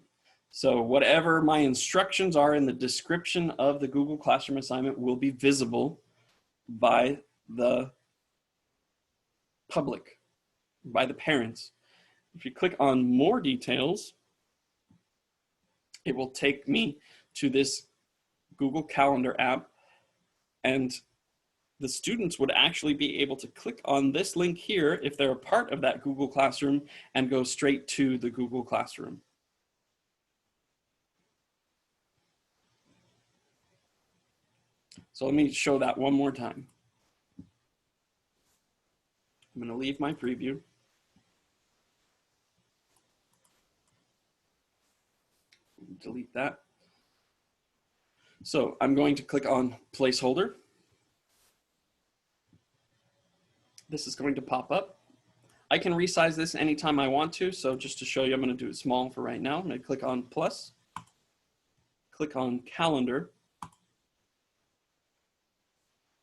So whatever my instructions are in the description of the Google Classroom assignment will be visible by the public, by the parents. If you click on more details, it will take me to this Google Calendar app, and the students would actually be able to click on this link here if they're a part of that Google Classroom and go straight to the Google Classroom. So let me show that one more time. I'm going to leave my preview. Delete that. So I'm going to click on placeholder. This is going to pop up. I can resize this anytime I want to. So just to show you, I'm going to do it small for right now. I'm going to click on plus, click on calendar,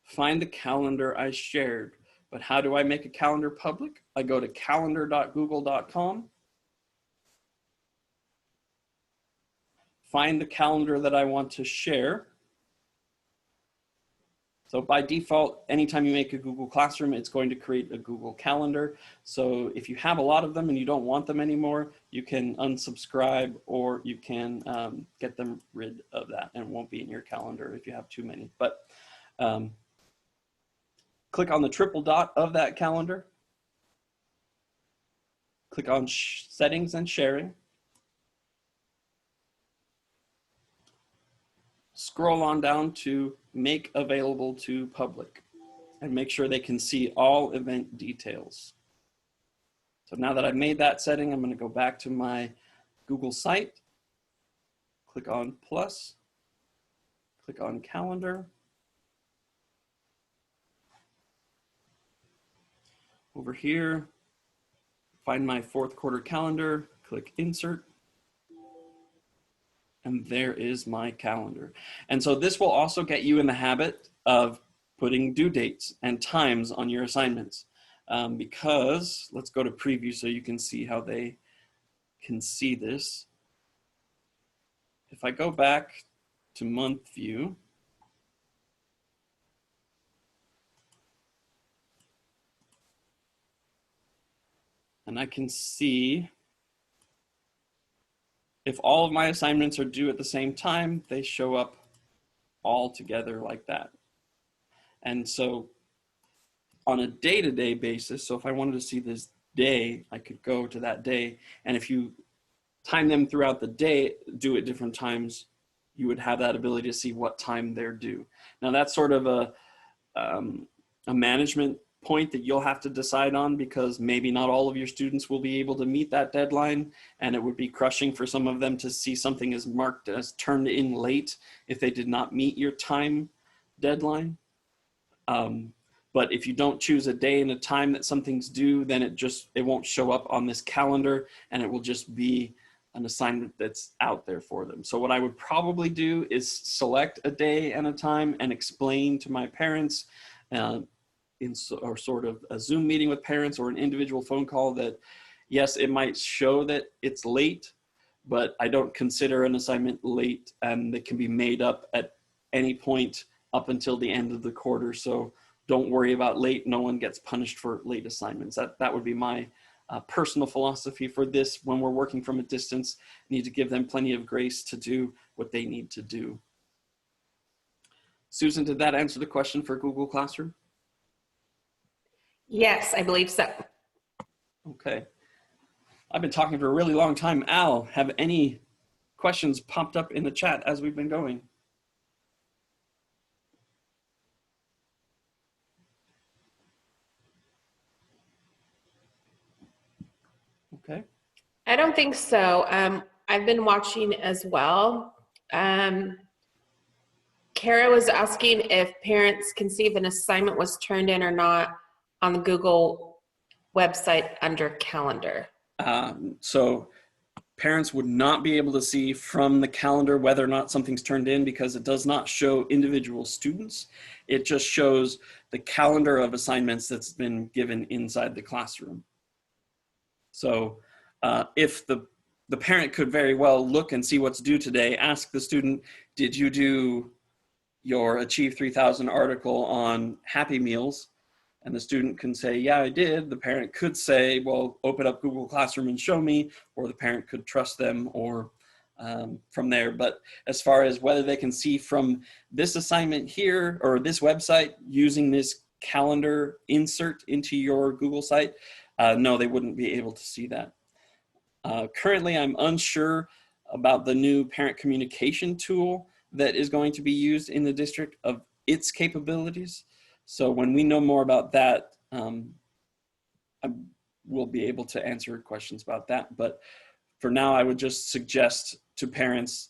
find the calendar I shared. But how do I make a calendar public? I go to calendar.google.com. Find the calendar that I want to share. So by default, anytime you make a Google Classroom, it's going to create a Google Calendar. So if you have a lot of them and you don't want them anymore, you can unsubscribe or you can get them rid of that, and it won't be in your calendar if you have too many. But click on the triple dot of that calendar. Click on Settings and Sharing. Scroll on down to Make Available to Public and make sure they can see all event details. So now that I've made that setting, I'm going to go back to my Google site, click on plus, click on calendar. Over here, find my fourth quarter calendar, click insert. And there is my calendar. And so this will also get you in the habit of putting due dates and times on your assignments. Because, let's go to preview so you can see how they can see this. If I go back to month view, and I can see if all of my assignments are due at the same time, they show up all together like that. And so on a day-to-day basis, so if I wanted to see this day, I could go to that day. And if you time them throughout the day, due at different times, you would have that ability to see what time they're due. Now that's sort of a management point that you'll have to decide on, because maybe not all of your students will be able to meet that deadline, and it would be crushing for some of them to see something as marked as turned in late if they did not meet your time deadline. But if you don't choose a day and a time that something's due, then it won't show up on this calendar, and it will just be an assignment that's out there for them. So what I would probably do is select a day and a time and explain to my parents or sort of a Zoom meeting with parents or an individual phone call that, yes, it might show that it's late, but I don't consider an assignment late, and it can be made up at any point up until the end of the quarter. So don't worry about late. No one gets punished for late assignments. That would be my personal philosophy for this. When we're working from a distance, need to give them plenty of grace to do what they need to do. Susan, did that answer the question for Google Classroom? Yes, I believe so. Okay. I've been talking for a really long time. Al, have any questions popped up in the chat as we've been going? Okay. I don't think so. I've been watching as well. Kara was asking if parents can see if an assignment was turned in or not on the Google website under calendar. So parents would not be able to see from the calendar whether or not something's turned in, because it does not show individual students. It just shows the calendar of assignments that's been given inside the classroom. So if the parent could very well look and see what's due today, ask the student, did you do your Achieve 3000 article on Happy Meals? And the student can say, yeah, I did. The parent could say, well, open up Google Classroom and show me, or the parent could trust them, or from there. But as far as whether they can see from this assignment here or this website using this calendar insert into your Google site, no, they wouldn't be able to see that. Currently, I'm unsure about the new parent communication tool that is going to be used in the district, of its capabilities. So when we know more about that, I will be able to answer questions about that. But for now, I would just suggest to parents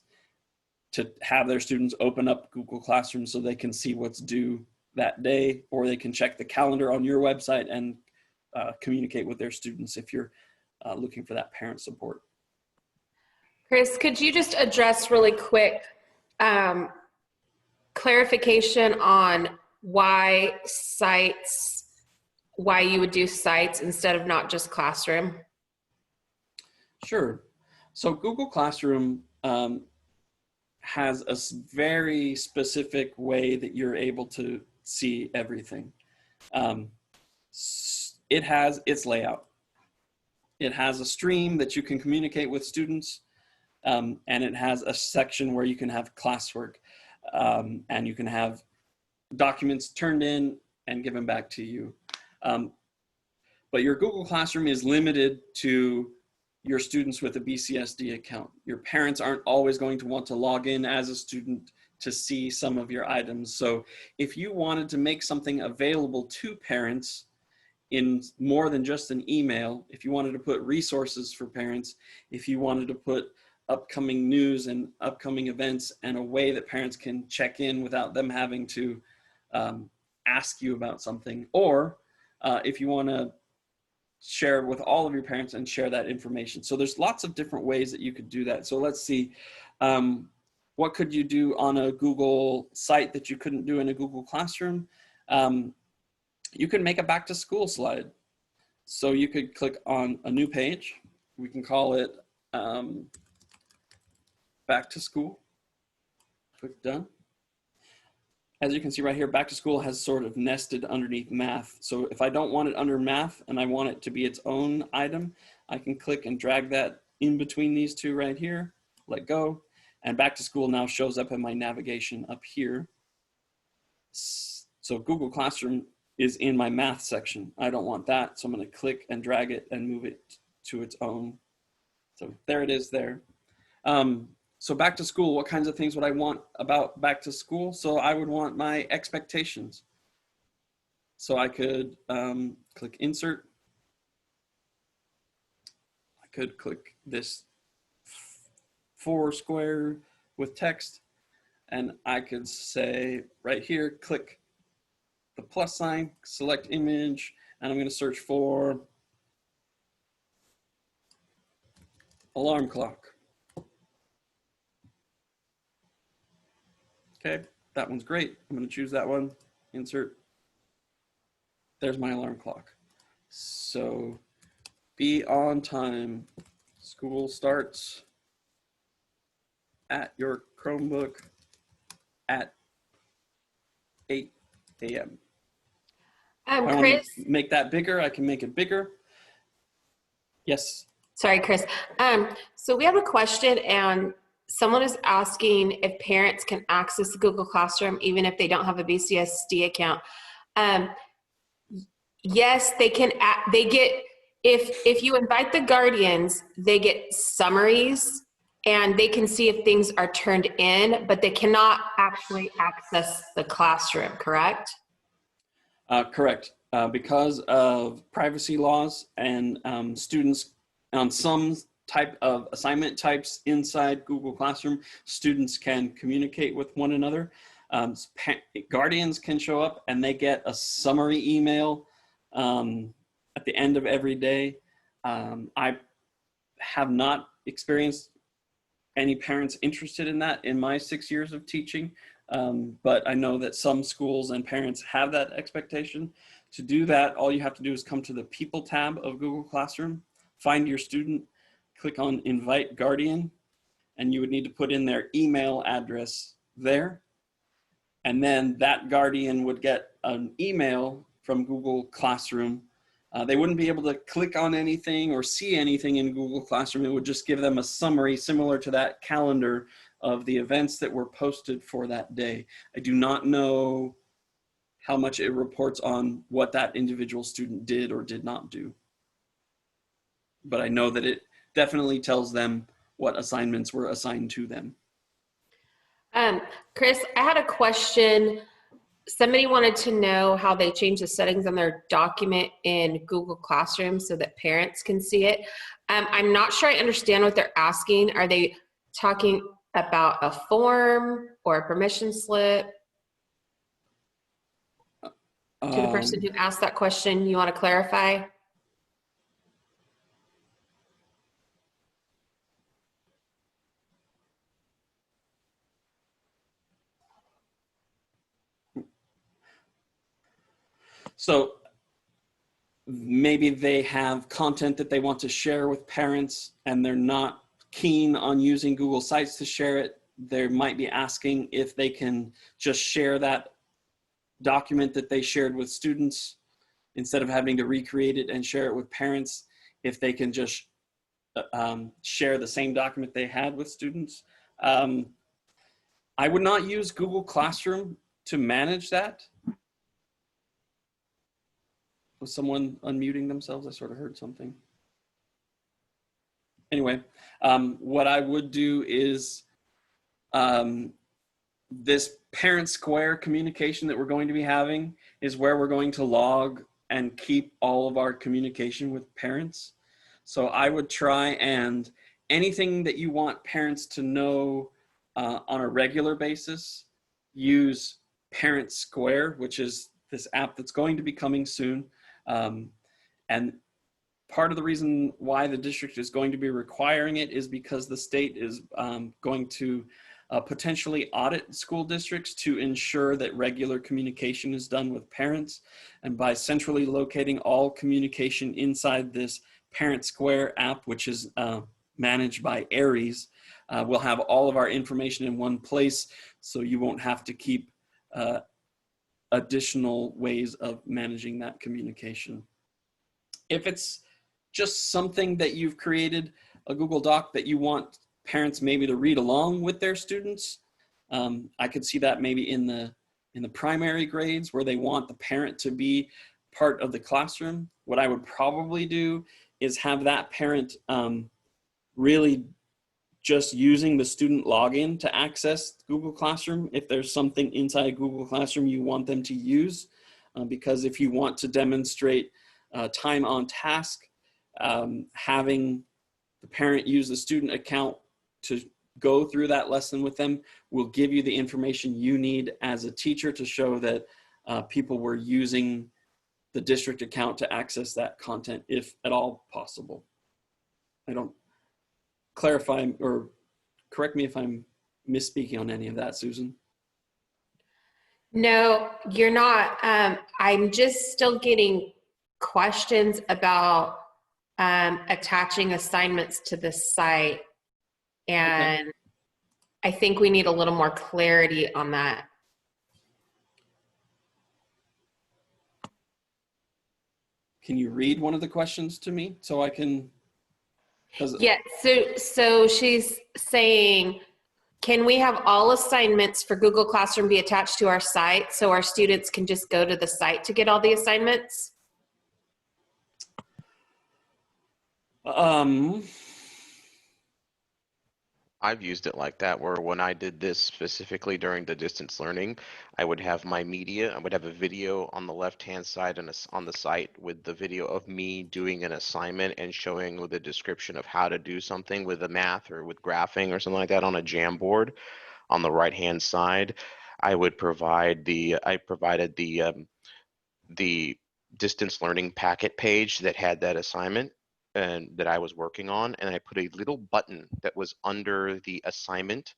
to have their students open up Google Classroom so they can see what's due that day, or they can check the calendar on your website and communicate with their students if you're looking for that parent support. Chris, could you just address really quick clarification on why you would do sites instead of not just classroom? Sure. So Google Classroom has a very specific way that you're able to see everything. It has its layout. It has a stream that you can communicate with students, and it has a section where you can have classwork, and you can have documents turned in and given back to you. But your Google Classroom is limited to your students with a BCSD account. Your parents aren't always going to want to log in as a student to see some of your items. So if you wanted to make something available to parents in more than just an email, if you wanted to put resources for parents, if you wanted to put upcoming news and upcoming events and a way that parents can check in without them having to ask you about something, or if you want to share with all of your parents and share that information. So there's lots of different ways that you could do that. So let's see, what could you do on a Google site that you couldn't do in a Google Classroom? You can make a back to school slide. So you could click on a new page. We can call it back to school. Click done. As you can see right here, back to school has sort of nested underneath math. So if I don't want it under math and I want it to be its own item, I can click and drag that in between these two right here, let go, and back to school now shows up in my navigation up here. So Google Classroom is in my math section. I don't want that, so I'm going to click and drag it and move it to its own. So there it is there. So back to school, what kinds of things would I want about back to school? So I would want my expectations. So I could click insert. I could click this 4 square with text, and I could say right here, click the plus sign, select image, and I'm going to search for alarm clock. Okay, that one's great. I'm going to choose that one, insert. There's my alarm clock. So be on time. School starts at your Chromebook at 8 a.m. If I want Chris, to make that bigger, I can make it bigger. Yes. sorry, Chris. So we have a question, and someone is asking if parents can access Google Classroom even if they don't have a BCSD account. Yes, they can. They get, if you invite the guardians, they get summaries and they can see if things are turned in, but they cannot actually access the classroom, correct? Correct. Because of privacy laws and students on some type of assignment types inside Google Classroom, students can communicate with one another. Guardians can show up and they get a summary email at the end of every day. I have not experienced any parents interested in that in my 6 years of teaching, but I know that some schools and parents have that expectation. To do that, all you have to do is come to the People tab of Google Classroom, find your student, click on Invite Guardian, and you would need to put in their email address there. And then that guardian would get an email from Google Classroom. They wouldn't be able to click on anything or see anything in Google Classroom. It would just give them a summary similar to that calendar of the events that were posted for that day. I do not know how much it reports on what that individual student did or did not do. But I know that it definitely tells them what assignments were assigned to them. Chris, I had a question. Somebody wanted to know how they change the settings on their document in Google Classroom so that parents can see it. I'm not sure I understand what they're asking. Are they talking about a form or a permission slip? To the person who asked that question, you want to clarify? So maybe they have content that they want to share with parents and they're not keen on using Google Sites to share it. They might be asking if they can just share that document that they shared with students instead of having to recreate it and share it with parents, if they can just share the same document they had with students. I would not use Google Classroom to manage that. Was someone unmuting themselves? I sort of heard something. Anyway, what I would do is this parent square communication that we're going to be having is where we're going to log and keep all of our communication with parents. So I would try and anything that you want parents to know on a regular basis, use Parent Square, which is this app that's going to be coming soon. And part of the reason why the district is going to be requiring it is because the state is going to potentially audit school districts to ensure that regular communication is done with parents. And by centrally locating all communication inside this Parent Square app, which is managed by Aries, we'll have all of our information in one place, so you won't have to keep additional ways of managing that communication. If it's just something that you've created, a Google Doc that you want parents maybe to read along with their students, I could see that maybe in the primary grades where they want the parent to be part of the classroom. What I would probably do is have that parent really just using the student login to access Google Classroom if there's something inside Google Classroom you want them to use. Because if you want to demonstrate time on task, having the parent use the student account to go through that lesson with them will give you the information you need as a teacher to show that people were using the district account to access that content, if at all possible. I don't clarify or correct me if I'm misspeaking on any of that, Susan. No, you're not. I'm just still getting questions about attaching assignments to the site. And okay. I think we need a little more clarity on that. Can you read one of the questions to me so I can? Yeah, so she's saying, can we have all assignments for Google Classroom be attached to our site so our students can just go to the site to get all the assignments? I've used it like that, where when I did this specifically during the distance learning, I would have my media, I would have a video on the left-hand side and on the site with the video of me doing an assignment and showing with a description of how to do something with the math or with graphing or something like that on a Jamboard. On the right-hand side, I provided the distance learning packet page that had that assignment and that I was working on, and I put a little button that was under the assignment,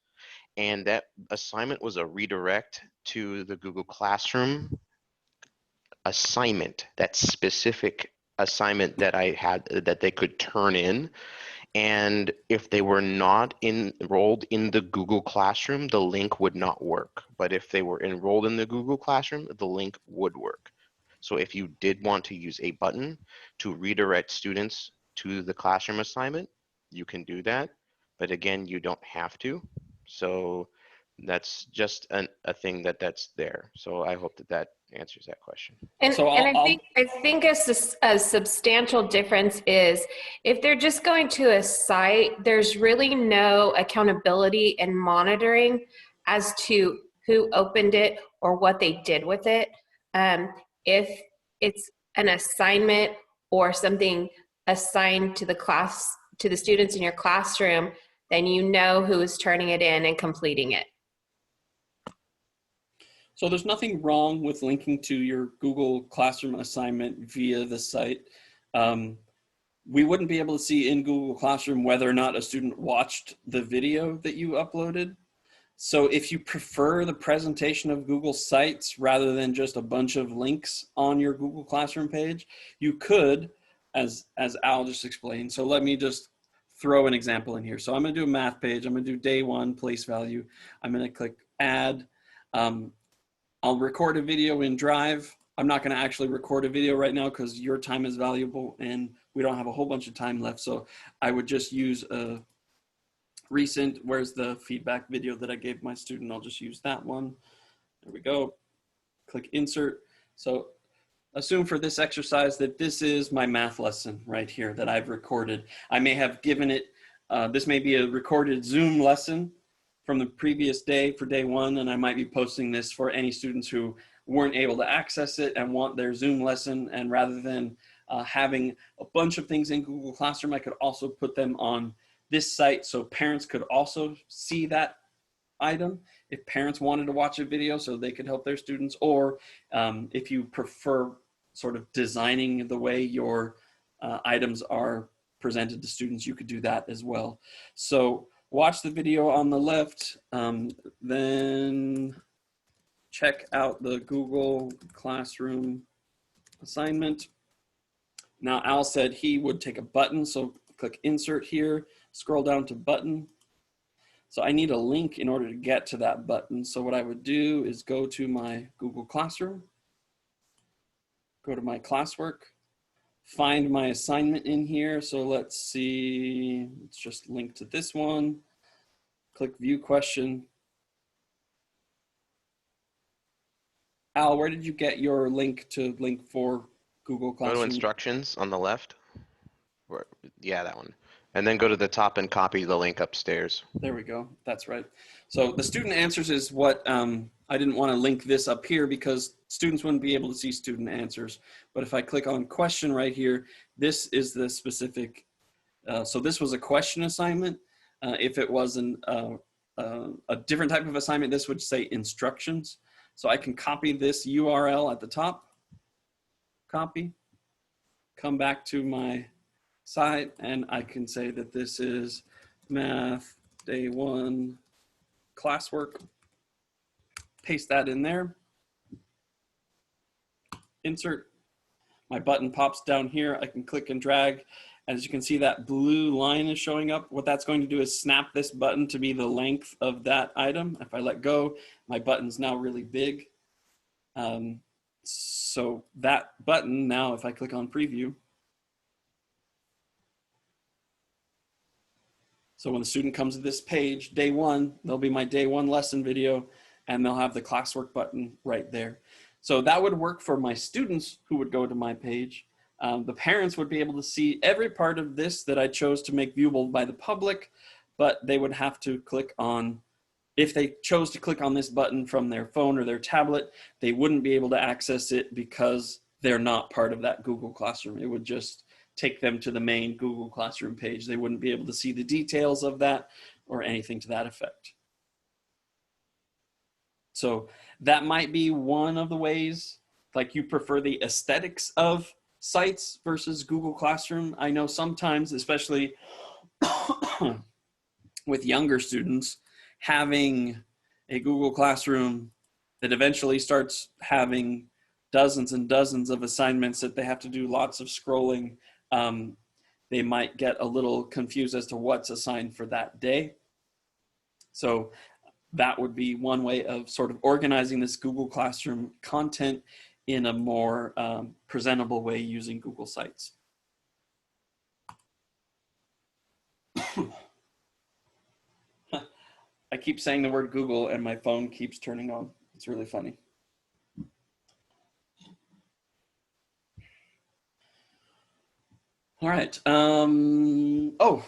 and that assignment was a redirect to the Google Classroom assignment, that specific assignment that I had that they could turn in. And if they were not enrolled in the Google Classroom, the link would not work. But if they were enrolled in the Google Classroom, the link would work. So if you did want to use a button to redirect students to the classroom assignment, you can do that. But again, you don't have to. So that's just a thing that's there. So I hope that answers that question. And, so I think a substantial difference is if they're just going to a site, there's really no accountability and monitoring as to who opened it or what they did with it. If it's an assignment or something assigned to the class, to the students in your classroom, then you know who is turning it in and completing it. So there's nothing wrong with linking to your Google Classroom assignment via the site. We wouldn't be able to see in Google Classroom whether or not a student watched the video that you uploaded. So if you prefer the presentation of Google Sites rather than just a bunch of links on your Google Classroom page, you could, as Al just explained. So let me just throw an example in here. So I'm gonna do a math page. I'm gonna do day one, place value. I'm gonna click add. I'll record a video in Drive. I'm not gonna actually record a video right now because your time is valuable and we don't have a whole bunch of time left. So I would just use a recent, where's the feedback video that I gave my student? I'll just use that one. There we go. Click insert. So assume for this exercise that this is my math lesson right here that I've recorded. I may have given it, this may be a recorded Zoom lesson from the previous day for day one, and I might be posting this for any students who weren't able to access it and want their Zoom lesson. And rather than having a bunch of things in Google Classroom, I could also put them on this site so parents could also see that item if parents wanted to watch a video so they could help their students, or if you prefer sort of designing the way your items are presented to students, you could do that as well. So watch the video on the left, then check out the Google Classroom assignment. Now, Al said he would take a button, so click Insert here, scroll down to Button. So I need a link in order to get to that button. So what I would do is go to my Google Classroom, go to my classwork, find my assignment in here. So let's see, let's just link to this one, click View Question. Al, where did you get your link for Google Classroom? Go to Instructions on the left. Yeah, that one. And then go to the top and copy the link upstairs. There we go. That's right. So the student answers is what I didn't want to link this up here because students wouldn't be able to see student answers. But if I click on question right here, this is the specific. So this was a question assignment. If it was a different type of assignment, this would say instructions. So I can copy this URL at the top, copy, come back to my site, and I can say that this is Math Day 1 classwork. Paste that in there. Insert. My button pops down here. I can click and drag. As you can see, that blue line is showing up. What that's going to do is snap this button to be the length of that item. If I let go, my button's now really big. So that button now, if I click on preview, so when the student comes to this page, day 1, there'll be my day 1 lesson video, and they'll have the classwork button right there. So that would work for my students who would go to my page. The parents would be able to see every part of this that I chose to make viewable by the public, but they would have to click on, if they chose to click on this button from their phone or their tablet, they wouldn't be able to access it because they're not part of that Google Classroom. It would just take them to the main Google Classroom page. They wouldn't be able to see the details of that or anything to that effect. So that might be one of the ways, like you prefer the aesthetics of sites versus Google Classroom. I know sometimes, especially with younger students, having a Google Classroom that eventually starts having dozens and dozens of assignments that they have to do lots of scrolling, they might get a little confused as to what's assigned for that day. So that would be one way of sort of organizing this Google Classroom content in a more presentable way using Google Sites. I keep saying the word Google and my phone keeps turning on. It's really funny. All right. Oh,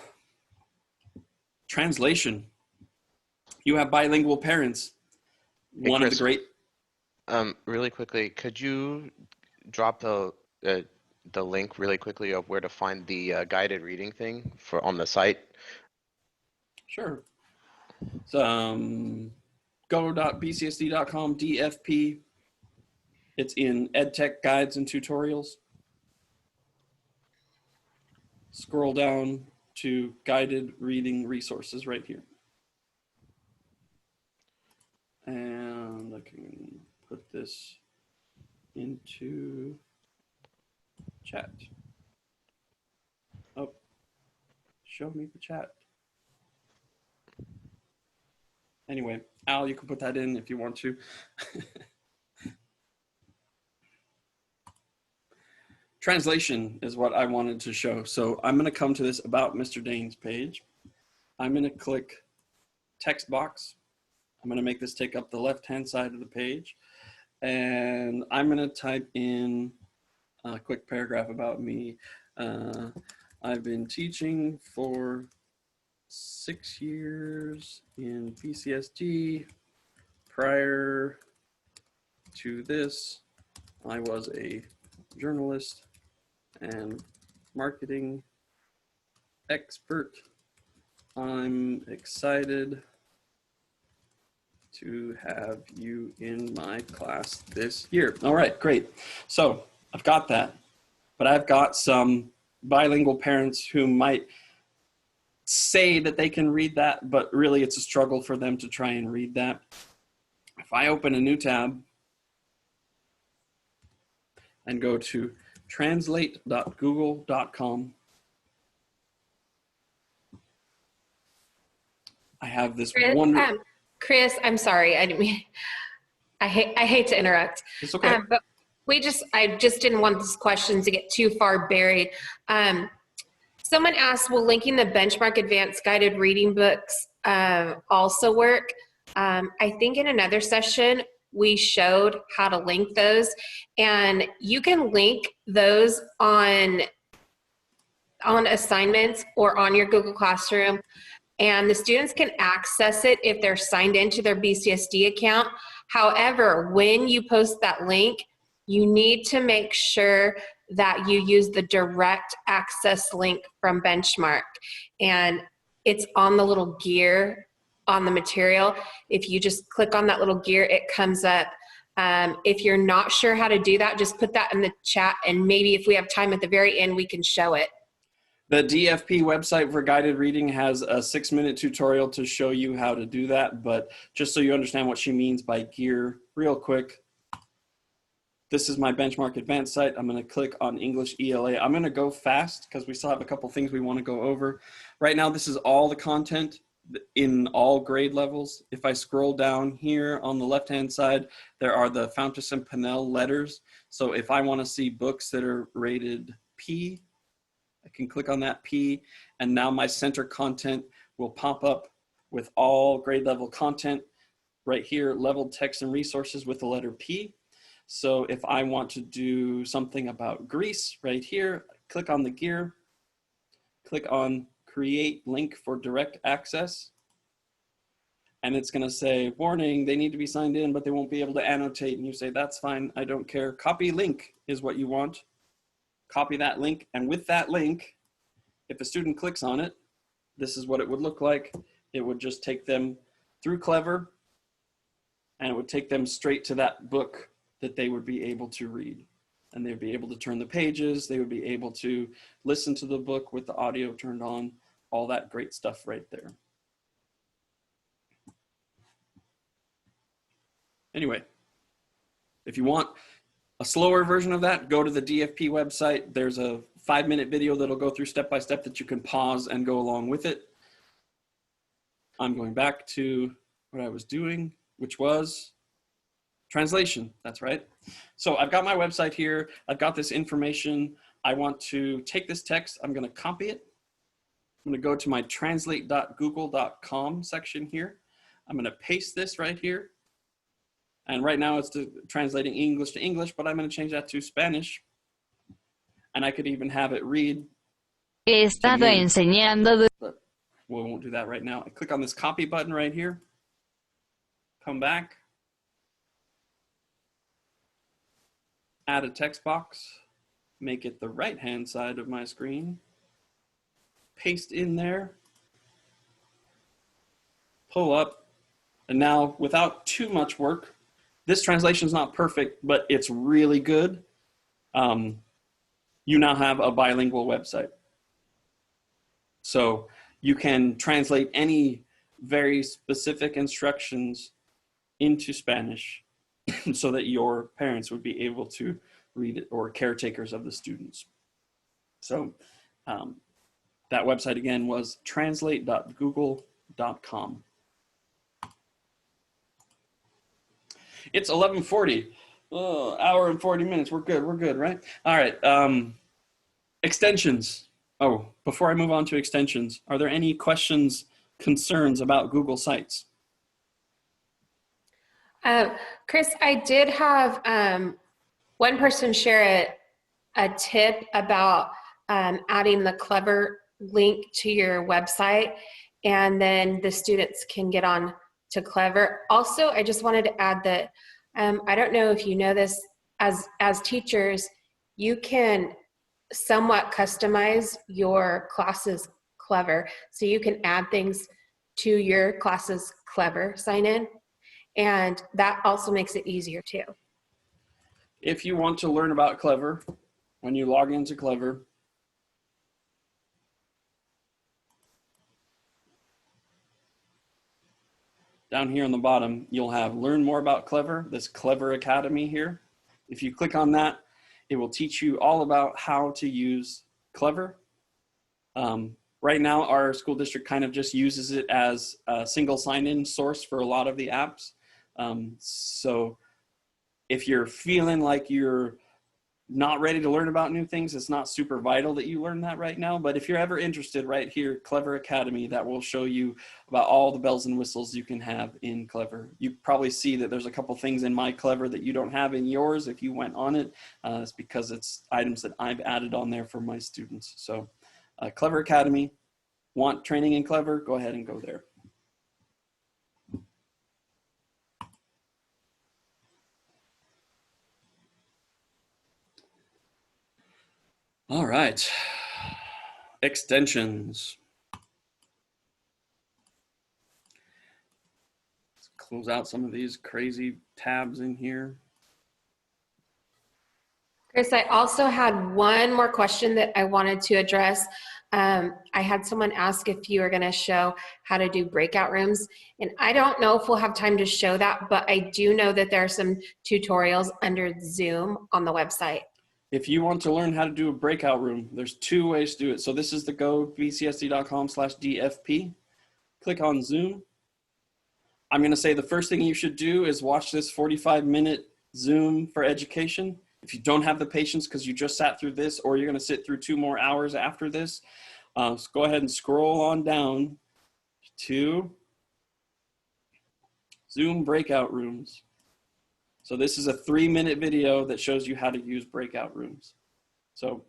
translation. You have bilingual parents. Hey, One Chris, of the great. really quickly, could you drop the link really quickly of where to find the guided reading thing for on the site? Sure. So, go.bcsd.com DFP. It's in Edtech guides and tutorials. Scroll down to guided reading resources right here. And I can put this into chat. Oh, show me the chat. Anyway, Al, you can put that in if you want to. Translation is what I wanted to show. So I'm going to come to this About Mr. Dane's page. I'm going to click text box. I'm going to make this take up the left-hand side of the page. And I'm going to type in a quick paragraph about me. I've been teaching for 6 years in PCSD. Prior to this, I was a journalist and marketing expert. I'm excited to have you in my class this year. All right, great. So I've got that, but I've got some bilingual parents who might say that they can read that, but really it's a struggle for them to try and read that. If I open a new tab and go to translate.google.com, I have this Chris, I'm sorry. I didn't mean, I hate to interrupt. It's okay. But I just didn't want this question to get too far buried. Someone asked, will linking the benchmark advanced guided reading books also work? I think in another session, we showed how to link those, and you can link those on assignments or on your Google Classroom, and the students can access it if they're signed into their BCSD account. However, when you post that link, you need to make sure that you use the direct access link from Benchmark, and it's on the little gear on the material. If you just click on that little gear, it comes up. If you're not sure how to do that, just put that in the chat, and maybe if we have time at the very end, we can show it. The DFP website for guided reading has a 6-minute tutorial to show you how to do that, but just so you understand what she means by gear real quick, this is my Benchmark Advanced site. I'm going to click on English ELA. I'm going to go fast because we still have a couple things we want to go over. Right now, this is all the content in all grade levels. If I scroll down here on the left-hand side, there are the Fountas and Pinnell letters. So if I want to see books that are rated P, I can click on that P, and now my center content will pop up with all grade level content right here, leveled text and resources with the letter P. So if I want to do something about Greece right here, click on the gear, click on create link for direct access, and it's going to say, warning, they need to be signed in, but they won't be able to annotate. And you say, that's fine, I don't care. Copy link is what you want. Copy that link, and with that link, if a student clicks on it, this is what it would look like. It would just take them through Clever, and it would take them straight to that book that they would be able to read. And they'd be able to turn the pages, they would be able to listen to the book with the audio turned on, all that great stuff right there. Anyway, if you want a slower version of that, go to the DFP website. There's a 5-minute video that'll go through step by step that you can pause and go along with it. I'm going back to what I was doing, which was translation. That's right. So I've got my website here. I've got this information. I want to take this text. I'm going to copy it. I'm going to go to my translate.google.com section here. I'm going to paste this right here. And right now it's translating English to English, but I'm going to change that to Spanish. And I could even have it read. He estado enseñando. But we won't do that right now. I click on this copy button right here. Come back. Add a text box. Make it the right-hand side of my screen. Paste in there. Pull up. And now, without too much work, this translation is not perfect, but it's really good. You now have a bilingual website. So you can translate any very specific instructions into Spanish so that your parents would be able to read it, or caretakers of the students. So that website again was translate.google.com. It's 11:40, hour and 40 minutes. We're good, right? All right, extensions. Oh, before I move on to extensions, are there any questions, concerns about Google Sites? Chris, I did have one person share a tip about adding the Clever link to your website, and then the students can get on to Clever. Also, I just wanted to add that I don't know if you know this, as teachers, you can somewhat customize your classes Clever. So you can add things to your classes Clever sign in, and that also makes it easier too. If you want to learn about Clever, when you log into Clever, down here on the bottom, you'll have learn more about Clever, this Clever Academy here. If you click on that, it will teach you all about how to use Clever. Right now, our school district kind of just uses it as a single sign-in source for a lot of the apps. So if you're feeling like you're not ready to learn about new things, it's not super vital that you learn that right now. But if you're ever interested, right here, Clever Academy, that will show you about all the bells and whistles you can have in Clever. You probably see that there's a couple things in my Clever that you don't have in yours if you went on it. It's because it's items that I've added on there for my students. So Clever Academy, want training in Clever, go ahead and go there. All right, extensions. Let's close out some of these crazy tabs in here. Chris, I also had one more question that I wanted to address. I had someone ask if you were going to show how to do breakout rooms, and I don't know if we'll have time to show that, but I do know that there are some tutorials under Zoom on the website. If you want to learn how to do a breakout room, there's 2 ways to do it. So this is the go.vcsd.com/DFP. Click on Zoom. I'm going to say the first thing you should do is watch this 45-minute Zoom for education. If you don't have the patience because you just sat through this, or you're going to sit through 2 more hours after this, so go ahead and scroll on down to Zoom breakout rooms. So this is a 3-minute video that shows you how to use breakout rooms. So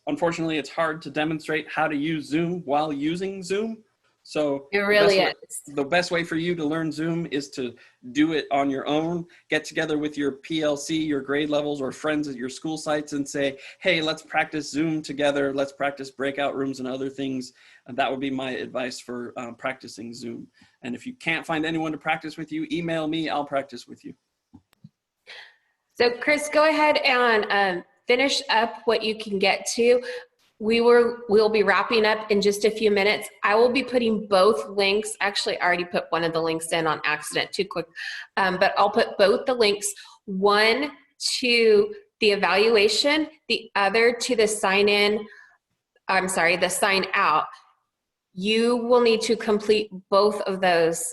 unfortunately, it's hard to demonstrate how to use Zoom while using Zoom. So It really is. The best way for you to learn Zoom is to do it on your own. Get together with your PLC, your grade levels, or friends at your school sites and say, hey, let's practice Zoom together. Let's practice breakout rooms and other things. And that would be my advice for practicing Zoom. And if you can't find anyone to practice with you, email me, I'll practice with you. So Chris, go ahead and finish up what you can get to. We'll be wrapping up in just a few minutes. I will be putting both links. Actually, I already put one of the links in on accident, too quick. But I'll put both the links, one to the evaluation, the other to the sign out. You will need to complete both of those.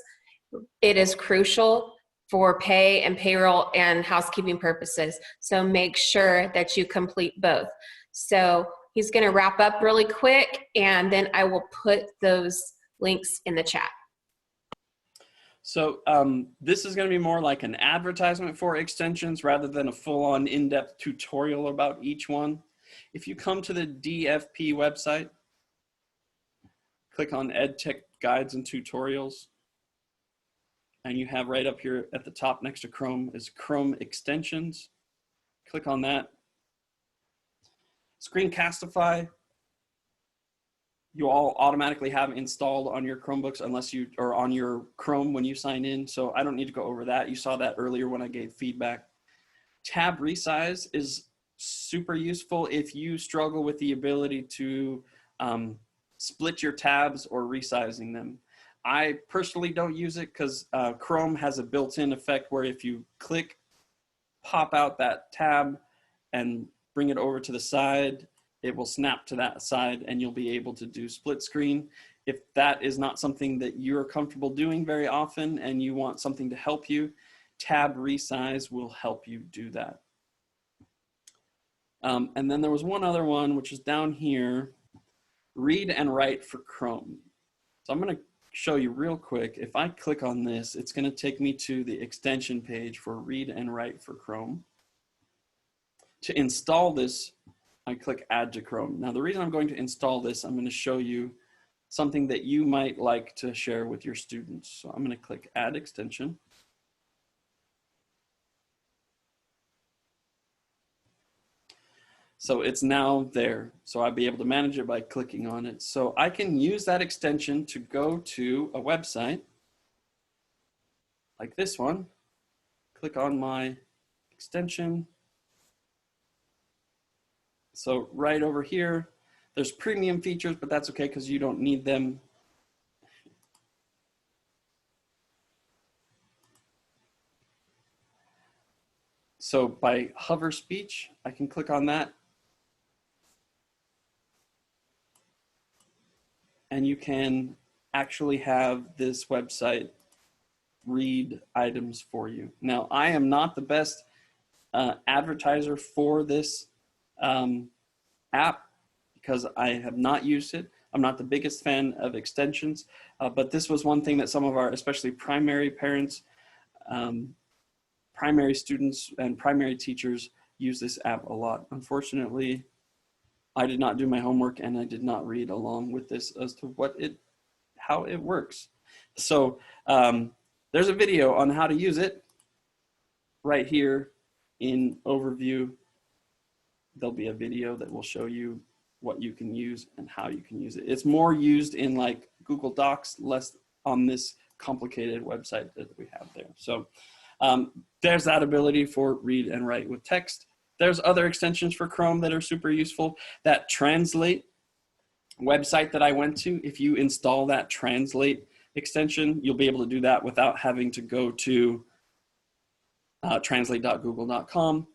It is crucial for pay and payroll and housekeeping purposes. So make sure that you complete both. So he's going to wrap up really quick, and then I will put those links in the chat. So this is going to be more like an advertisement for extensions rather than a full-on in-depth tutorial about each one. If you come to the DFP website, click on Edtech Guides and Tutorials, and you have right up here at the top next to Chrome is Chrome Extensions. Click on that. Screencastify, you all automatically have installed on your Chromebooks unless you, or on your Chrome when you sign in. So I don't need to go over that. You saw that earlier when I gave feedback. Tab resize is super useful if you struggle with the ability to split your tabs or resizing them. I personally don't use it because Chrome has a built-in effect where if you click, pop out that tab and bring it over to the side, it will snap to that side and you'll be able to do split screen. If that is not something that you're comfortable doing very often and you want something to help you, tab resize will help you do that. And then there was one other one, which is down here, read and write for Chrome. So I'm going to show you real quick. If I click on this, it's going to take me to the extension page for read and write for Chrome. To install this, I click add to Chrome. Now the reason I'm going to install this, I'm going to show you something that you might like to share with your students. So I'm going to click add extension. So it's now there. So I'll be able to manage it by clicking on it. So I can use that extension to go to a website like this one. Click on my extension. So right over here, there's premium features, but that's okay because you don't need them. So by hover speech, I can click on that. And you can actually have this website read items for you. Now, I am not the best advertiser for this app because I have not used it. I'm not the biggest fan of extensions, but this was one thing that some of our, especially primary parents, primary students, and primary teachers use this app a lot. Unfortunately, I did not do my homework and I did not read along with this as to how it works. So there's a video on how to use it right here in overview. There'll be a video that will show you what you can use and how you can use it. It's more used in like Google Docs, less on this complicated website that we have there. So there's that ability for read and write with text. There's other extensions for Chrome that are super useful. That Translate website that I went to, if you install that Translate extension, you'll be able to do that without having to go to translate.google.com.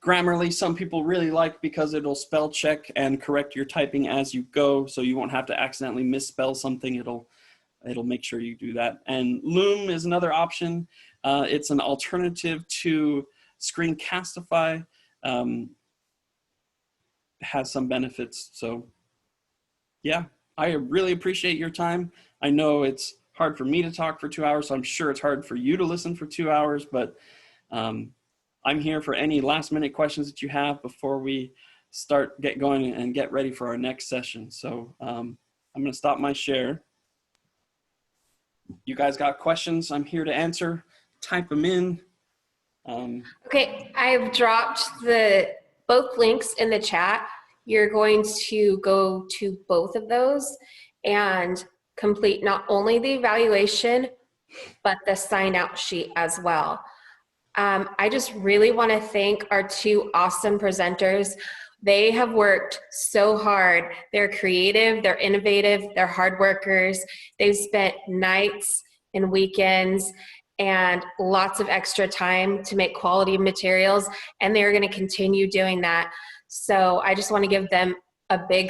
Grammarly, some people really like because it'll spell check and correct your typing as you go, so you won't have to accidentally misspell something. It'll make sure you do that. And Loom is another option. It's an alternative to Screencastify. Has some benefits. So yeah, I really appreciate your time. I know it's hard for me to talk for 2 hours, so I'm sure it's hard for you to listen for 2 hours, but I'm here for any last minute questions that you have before we get going and get ready for our next session. So I'm gonna stop my share. You guys got questions? I'm here to answer. Type them in. Okay, I've dropped both links in the chat. You're going to go to both of those and complete not only the evaluation, but the sign out sheet as well. I just really want to thank our two awesome presenters. They have worked so hard. They're creative, they're innovative, they're hard workers. They've spent nights and weekends and lots of extra time to make quality materials, and they're going to continue doing that. So I just want to give them a big